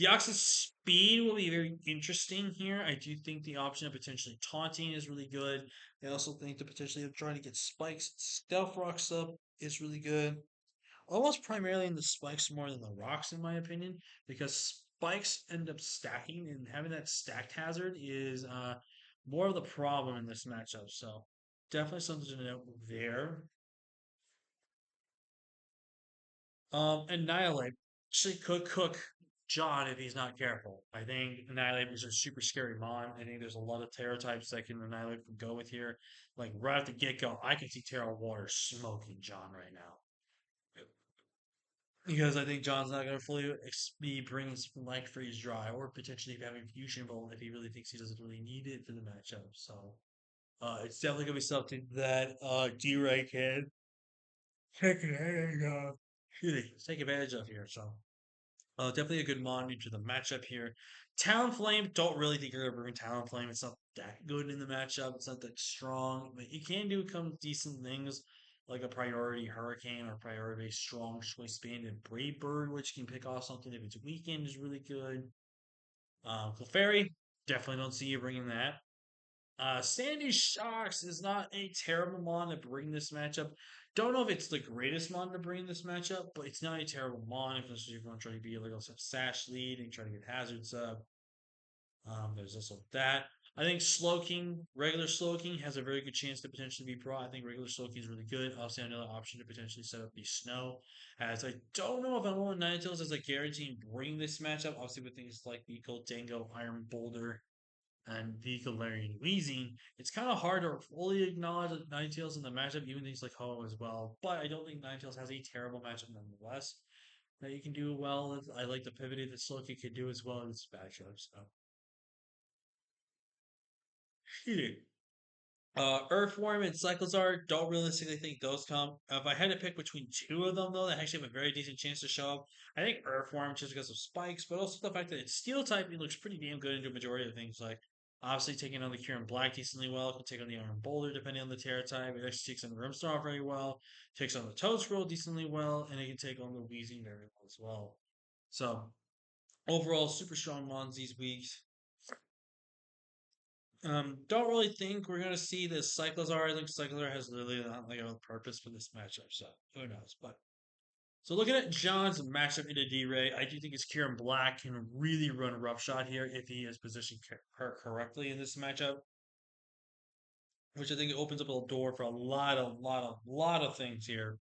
Deoxys speed will be very interesting here. I do think the option of potentially taunting is really good. I also think the potentially of trying to get spikes, stealth rocks up is really good. Almost primarily in the spikes more than the rocks, in my opinion, because spikes end up stacking, and having that stacked hazard is more of the problem in this matchup. So definitely something to note there. Annihilate actually could cook John if he's not careful. I think Annihilate is a super scary mon. I think there's a lot of Terra types that can Annihilate can go with here. Like right at the get go, I can see Terra Water smoking John right now. Because I think John's not going to fully be bringing some like freeze dry or potentially having fusion bolt if he really thinks he doesn't really need it for the matchup. So it's definitely going to be something that D-Ray can take advantage of. Take advantage of here. So definitely a good monitor to the matchup here. Talonflame, don't really think you're going to bring Talonflame. It's not that good in the matchup. It's not that strong, but you can do some decent things like a priority Hurricane or priority strong choice band and Brave Bird, which can pick off something if it's weakened is really good. Clefairy, definitely don't see you bringing that. Sandy Shocks is not a terrible mon to bring this matchup. Don't know if it's the greatest mon to bring this matchup, but it's not a terrible mon if you want to try to be like also sash lead and try to get hazards up. There's also that. I think Slowking, regular Slowking, has a very good chance to potentially be pro. I think regular Slowking is really good. Obviously, another option to potentially set up the Snow. As I don't know if I'm on Ninetales as a guarantee bring this matchup. Obviously, with things like the Dango, Iron Boulder, and vehicle Larry and Weezing, it's kind of hard to fully acknowledge that Ninetales in the matchup, even things like Ho as well. But I don't think Ninetales has a terrible matchup nonetheless that you can do well. I like the pivot that Slowking can do as well in this matchup. So, Earthworm and Cyclozar, don't realistically think those come. If I had to pick between two of them, though, that actually have a very decent chance to show up, I think Earthworm just because of spikes, but also the fact that it's Steel type, it looks pretty damn good into a majority of things. Like, obviously, taking on the Kieran Black decently well, can take on the Iron Boulder depending on the Terra type. It actually takes on the Rimstar very well, takes on the Toad Scroll decently well, and it can take on the Weezing very well as well. So, overall, super strong mons these weeks. Don't really think we're gonna see this Cyclozar. I think Cyclozar has literally not like a purpose for this matchup, so who knows? But so looking at John's matchup into D-Ray, I do think his Kieran Black can really run roughshod here if he is positioned her correctly in this matchup, which I think opens up a door for a lot of things here,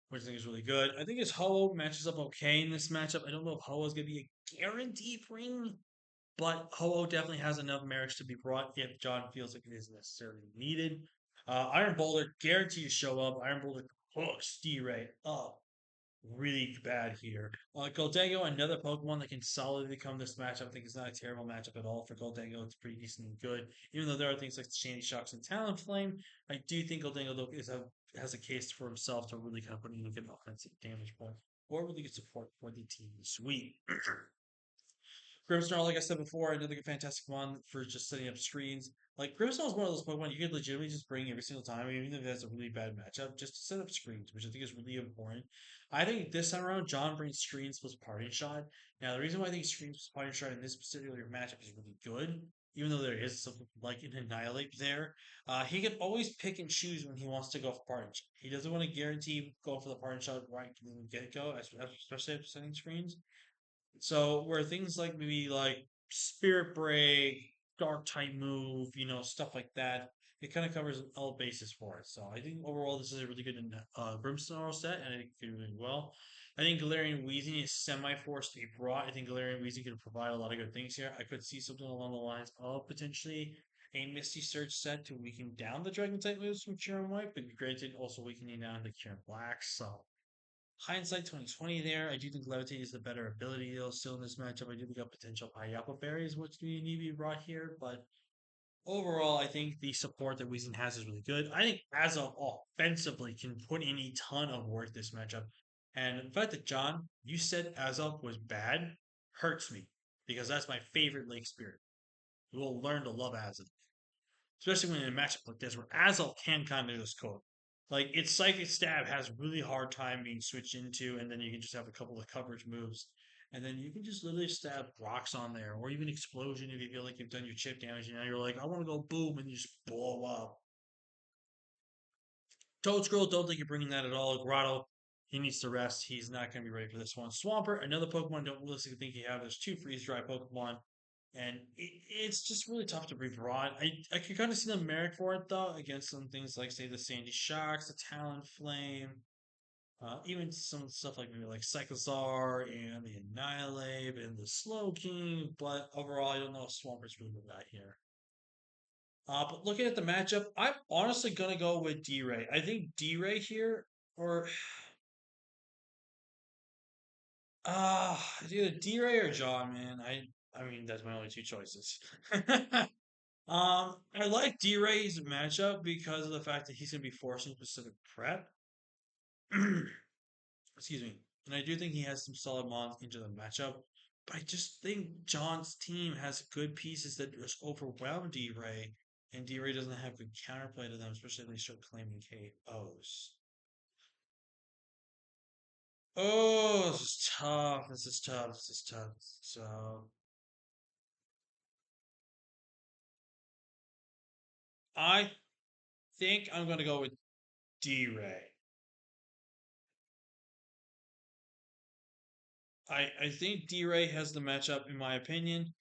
which I think is really good. I think his Ho matches up okay in this matchup. I don't know if Ho is gonna be a guaranteed ring, but Ho-Oh definitely has enough merits to be brought if John feels like it is necessarily needed. Iron Boulder guaranteed to show up. Iron Boulder hooks D-Ray up really bad here. Goldango, another Pokemon that can solidly come this matchup. I think it's not a terrible matchup at all for Goldango. It's pretty decently good. Even though there are things like Shandy Shocks and Talonflame, I do think Goldango though has a case for himself to really kind of put in a good offensive damage point or really good support for the team this week. Grimmsnarl, like I said before, another fantastic one for just setting up screens. Like Grimmsnarl is one of those Pokemon you could legitimately just bring every single time, even if it has a really bad matchup, just to set up screens, which I think is really important. I think this time around, John brings screens plus parting shot. Now, the reason why I think screens plus parting shot in this particular matchup is really good, even though there is something like an annihilate there, he can always pick and choose when he wants to go for parting shot. He doesn't want to guarantee go for the parting shot right from the get go, especially at setting screens. So where things like maybe like Spirit Break, Dark type move, stuff like that, it kind of covers all bases for it. So I think overall this is a really good Brimstone set, and I think it did really well. I think Galarian Weezing is semi-forced to be brought. I think Galarian Weezing can provide a lot of good things here. I could see something along the lines of potentially a Misty Surge set to weaken down the Dragon type moves from Kieran White, but granted also weakening down the Kieran Black. So hindsight 2020 there. I do think Levitate is the better ability though. Still in this matchup, I do think a potential Pineapple Berries, which we need to be brought here. But overall, I think the support that Weezing has is really good. I think Azov offensively can put in a ton of work this matchup. And the fact that John, you said Azov was bad, hurts me because that's my favorite Lake Spirit. We will learn to love Azov, especially when in a matchup like this where Azov can kind of just cook. Like its psychic stab has really hard time being switched into, and then you can just have a couple of coverage moves, and then you can just literally stab rocks on there, or even explosion if you feel like you've done your chip damage, and now you're like, I want to go boom, and you just blow up. Toad Scroll, don't think you're bringing that at all. Grotto, he needs to rest. He's not going to be ready for this one. Swampert, another Pokemon don't realistically think you have. There's two freeze dry Pokemon and it's just really tough to breathe raw. I can kind of see the merit for it though against some things like say the Sandy Shocks, the Talon Flame, even some stuff like maybe like Cyclozar and the Annihilate and the Slow King. But overall, I don't know if Swampert's really the guy here. But looking at the matchup, I'm honestly gonna go with D-Ray. I think D-Ray here, or it's either D-Ray or John, man. I mean that's my only two choices. I like D-Ray's matchup because of the fact that he's going to be forcing specific prep. Excuse me. And I do think he has some solid mons into the matchup. But I just think John's team has good pieces that just overwhelm D-Ray. And D-Ray doesn't have good counterplay to them, especially if they start claiming KOs. Oh, this is tough. This is tough. This is tough. So I think I'm going to go with D-Ray. I think D-Ray has the matchup, in my opinion,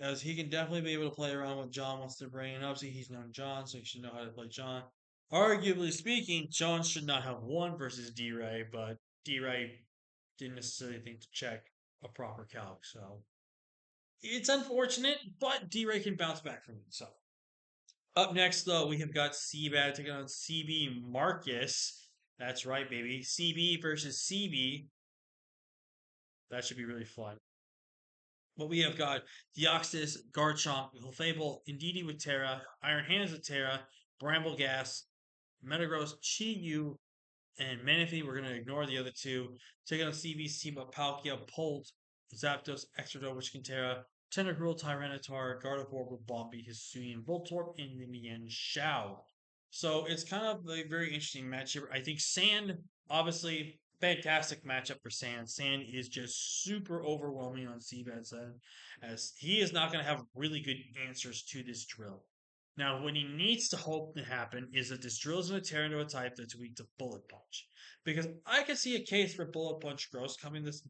as he can definitely be able to play around what John wants to bring. And obviously, he's known John, so he should know how to play John. Arguably speaking, John should not have won versus D-Ray, but D-Ray didn't necessarily think to check a proper calc. So it's unfortunate, but D-Ray can bounce back from it. So up next, though, we have got Seabad taking on CB Marcus. That's right, baby. CB versus CB. That should be really fun. But we have got Deoxys, Garchomp, Clefable, Indeedee with Terra, Iron Hands with Terra, Bramblegas, Metagross, Chi-Yu, and Manaphy. We're going to ignore the other two. Taking on CB's team of Palkia, Bolt, Zapdos, Extra Witch Cantera, Tentacruel, Tyranitar, Gardevoir, Bombi, Hisuian, Voltorb, and Nimian Shao. So it's kind of a very interesting matchup. I think Sand, obviously, fantastic matchup for Sand. Sand is just super overwhelming on Seabed's end, as he is not going to have really good answers to this drill. Now, what he needs to hope to happen is that this drill is going to tear into a type that's weak to Bullet Punch. Because I can see a case for Bullet Punch Gross coming this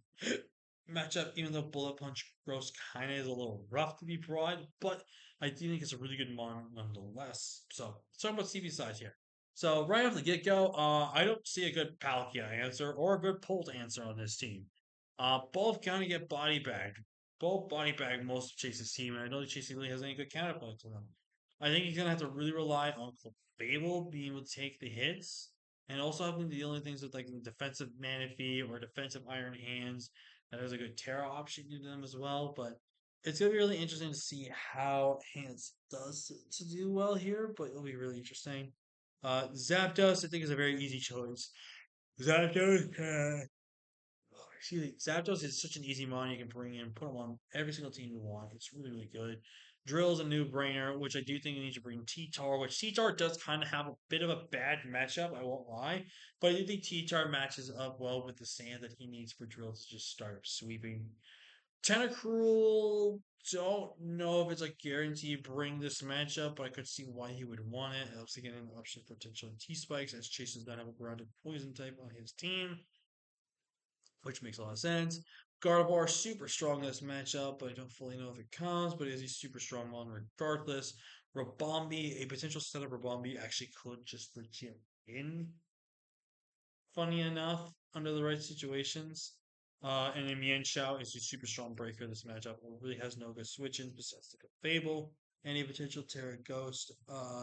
matchup, even though Bullet Punch Gross kind of is a little rough to be broad, but I do think it's a really good mon nonetheless. So, let's talk about CB size here. So, right off the get go, I don't see a good Palkia answer or a good Polt answer on this team. Both kind of get body bagged. Both body bag most of Chase's team, and I don't think Chase really has any good counterpoint to them. I think he's gonna have to really rely on Fable being able to take the hits, and also having to deal with things with like the defensive Manaphy or defensive Iron Hands. That is a good Terra option to them as well. But it's gonna be really interesting to see how Hands does to do well here. But it'll be really interesting. Zapdos, I think, is a very easy choice. Zapdos, excuse me, Zapdos is such an easy mon you can bring in, put him on every single team you want. It's really, really good. Drill's a new brainer, which I do think you need to bring T-Tar, which T-Tar does kind of have a bit of a bad matchup, I won't lie. But I do think T-Tar matches up well with the sand that he needs for Drill to just start sweeping. Tentacruel, don't know if it's a guarantee bring this matchup, but I could see why he would want it. Also getting an option for potential T-Spikes, as Chase does not have a grounded poison type on his team, which makes a lot of sense. Gardevoir super strong in this matchup, but I don't fully know if it comes, but is he super strong one regardless. Rabombi, a potential setup Rabombi actually could just legit win, funny enough, under the right situations. And then Mian Shao is a super strong breaker in this matchup. It really has no good switch-ins besides the Fable and a potential Terra Ghost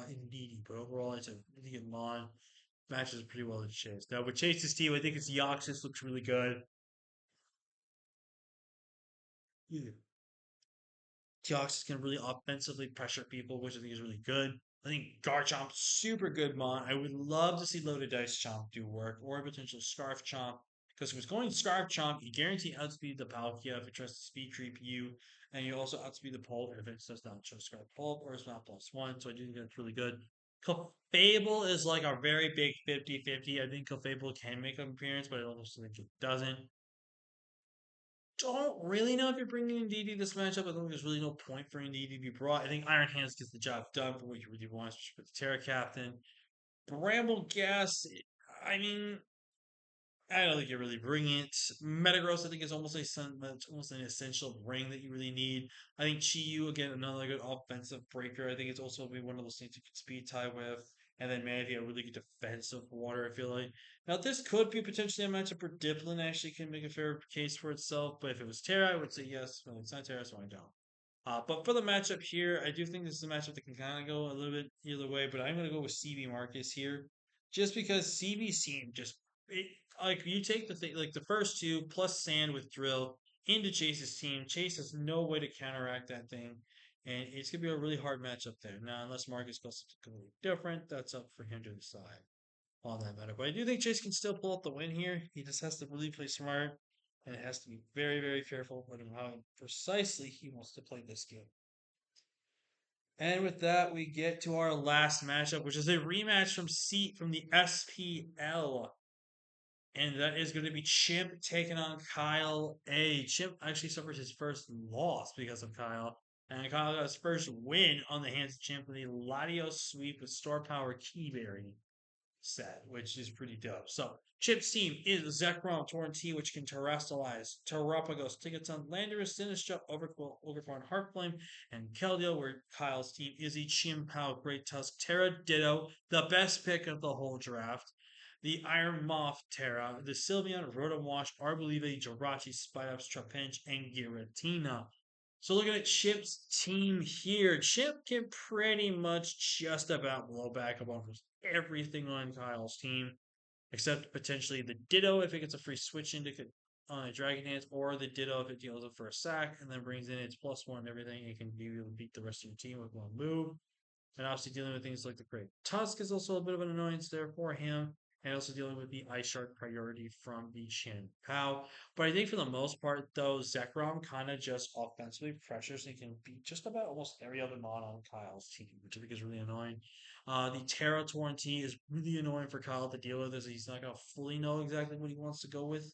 indeed. But overall, it's a really good mon. Matches pretty well with Chase. Now, with Chase's team, I think it's Deoxys looks really good. Yeah. Deoxys can really offensively pressure people, which I think is really good. I think Garchomp, super good mon. I would love to see Loaded Dice Chomp do work, or a potential Scarf Chomp. Because if it's going Scarf Chomp, you guarantee outspeed the Palkia if it tries to speed creep you, and you also outspeed the Pult if it does not show Scarf Pulp or it's not +1. So I do think that's really good. Clefable is like a very big 50-50. I think Clefable can make an appearance, but I also think it doesn't. Don't really know if you're bringing in DD this matchup. I think there's really no point for DD to be brought. I think Iron Hands gets the job done for what you really want, especially with the Terra Captain. Bramble Gas, I mean, I don't think you really bring it. Metagross, I think, is almost it's almost an essential bring that you really need. I think Chi-Yu, again, another good offensive breaker. I think it's also be one of those things you can speed tie with. And then Manaphy, a really good defensive water, I feel like. Now, this could be potentially a matchup where Diplin actually can make a fair case for itself. But if it was Terra, I would say yes. But it's not Terra, so I don't. But for the matchup here, I do think this is a matchup that can kind of go a little bit either way. But I'm going to go with CB Marcus here, just because CB seemed just it, like you take the thing like the first two plus Sand with Drill into Chase's team. Chase has no way to counteract that thing, and it's gonna be a really hard matchup there. Now, unless Marcus goes something completely different, that's up for him to decide on that matter. But I do think Chase can still pull out the win here. He just has to really play smart, and it has to be very, very careful with him how precisely he wants to play this game. And with that, we get to our last matchup, which is a rematch from the SPL. And that is going to be Chimp taking on Kyle A. Chimp actually suffered his first loss because of Kyle. And Kyle got his first win on the hands of Chimp with a Latios sweep with Star Power Keyberry set, which is pretty dope. So Chip's team is Zekrom, Torrent, which can terrestrialize, Terrapagos, Tigaton, Landorus, Sinistcha, Overquill, Overthorn, Heartflame, and Keldeo, where Kyle's team is a Chimpao, Great Tusk, Terra Ditto, the best pick of the whole draft. The Iron Moth Terra, the Sylveon, Rotom Arbolive, Jirachi, Spidops, Trapinch, and Giratina. So looking at Chip's team here, Chip can pretty much just about blow back up almost everything on Kyle's team, except potentially the Ditto if it gets a free switch into on a Dragon Dance, or the Ditto if it deals it for a sack and then brings in its +1 and everything. It can be able to beat the rest of your team with one move. And obviously dealing with things like the Great Tusk is also a bit of an annoyance there for him. And also dealing with the Ice Shark priority from the CHIEN PAO. But I think for the most part, though, Zekrom kind of just offensively pressures and can beat just about almost every other mod on Kyle's team, which I think is really annoying. The Terra Torrentine is really annoying for Kyle to deal with, as he's not going to fully know exactly what he wants to go with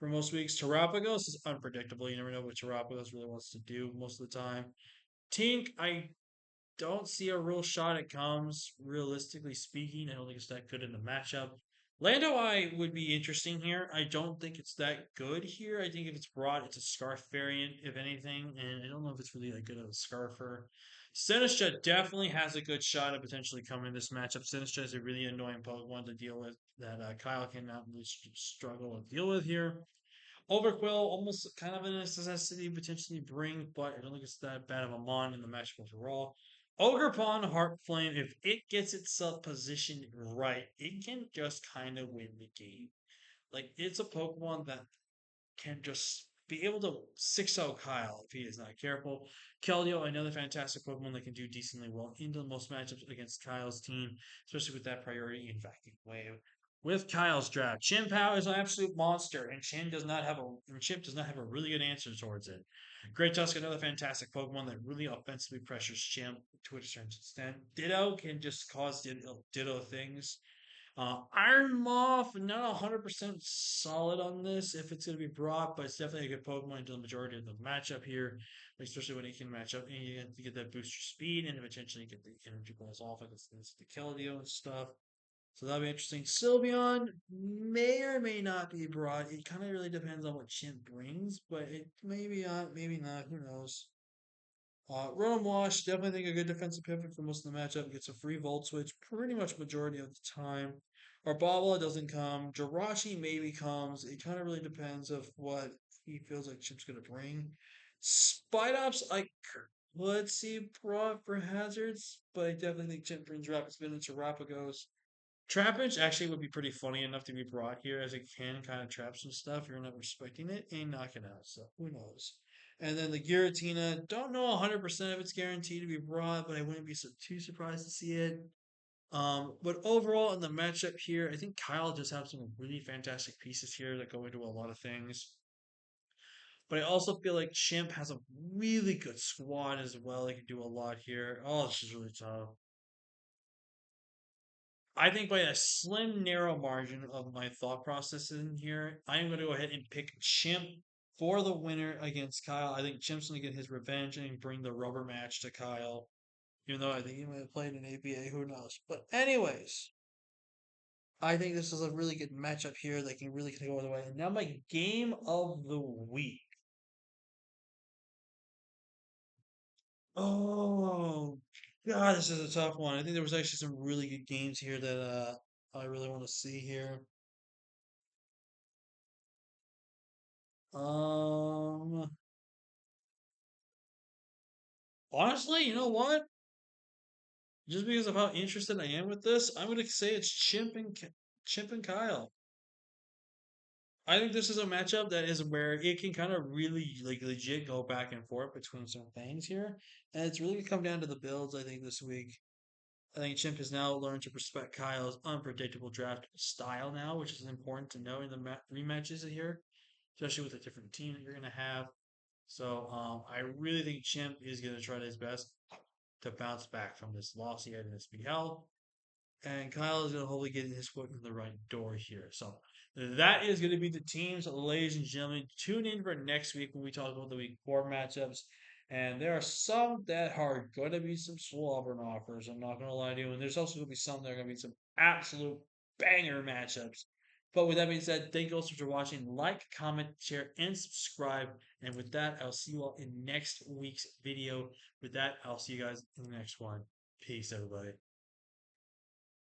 for most weeks. Terapagos is unpredictable. You never know what Terapagos really wants to do most of the time. Tink, I don't see a real shot it comes, realistically speaking. I don't think it's that good in the matchup. Lando I would be interesting here. I don't think it's that good here. I think if it's brought, it's a Scarf variant, if anything, and I don't know if it's really that good of a Scarfer. Sinistra definitely has a good shot at potentially coming in this matchup. Sinistra is a really annoying Pokemon to deal with that Kyle cannot really struggle to deal with here. Overquill, almost kind of a necessity potentially bring, but I don't think it's that bad of a mon in the match overall. Ogerpon Heart Flame, if it gets itself positioned right, it can just kind of win the game. Like, it's a Pokemon that can just be able to 6-0 Kyle if he is not careful. Keldeo, another fantastic Pokemon that can do decently well into most matchups against Kyle's team, especially with that priority in Vacuum Wave. With Kyle's draft, Chin Pao is an absolute monster, and Chip does not have a really good answer towards it. Great Tusk, another fantastic Pokemon that really offensively pressures Chimp to a certain extent. Ditto can just cause Ditto things. Iron Moth, not 100% solid on this if it's going to be brought, but it's definitely a good Pokemon into the majority of the matchup here, especially when it can match up and you get to get that booster speed and eventually get the energy balls off against the Keldeo and stuff. So that'll be interesting. Sylveon may or may not be brought. It kind of really depends on what Chimp brings, but it maybe not, maybe not. Who knows? Rotom Wash, definitely think a good defensive pivot for most of the matchup. Gets a free Volt Switch pretty much majority of the time. Arbala doesn't come. Jirachi maybe comes. It kind of really depends of what he feels like Chip's going to bring. Spidops, I could see brought for hazards, but I definitely think Chip brings Rapid Spin and Terapagos. Trapinch actually would be pretty funny enough to be brought here as it can kind of trap some stuff. You're not respecting it and knock it out. So who knows? And then the Giratina, don't know 100% if it's guaranteed to be brought, but I wouldn't be too surprised to see it. But overall in the matchup here, I think Kyle just has some really fantastic pieces here that go into a lot of things. But I also feel like Chimp has a really good squad as well. They can do a lot here. Oh, this is really tough. I think by a slim, narrow margin of my thought process in here, I'm going to go ahead and pick Chimp for the winner against Kyle. I think Chimp's going to get his revenge and bring the rubber match to Kyle, even though I think he might have played in ABA. Who knows? But, anyways, I think this is a really good matchup here that can really go the way. And now, my game of the week. Oh, God, this is a tough one. I think there was actually some really good games here that I really want to see here. Um, Honestly, you know what? Just because of how interested I am with this, I'm going to say it's Chimp and Kyle. I think this is a matchup that is where it can kind of really like legit go back and forth between some things here, and it's really gonna come down to the builds. I think this week, I think Chimp has now learned to respect Kyle's unpredictable draft style now, which is important to know in the rematches here, especially with a different team that you're gonna have. So I really think Chimp is gonna try his best to bounce back from this loss he had in this BL. And Kyle is going to hopefully get his foot in the right door here. So that is going to be the teams, ladies and gentlemen. Tune in for next week when we talk about the week 4 matchups. And there are some that are going to be some slobbering offers. I'm not going to lie to you. And there's also going to be some that are going to be some absolute banger matchups. But with that being said, thank you also for watching. Like, comment, share, and subscribe. And with that, I'll see you all in next week's video. With that, I'll see you guys in the next one. Peace, everybody.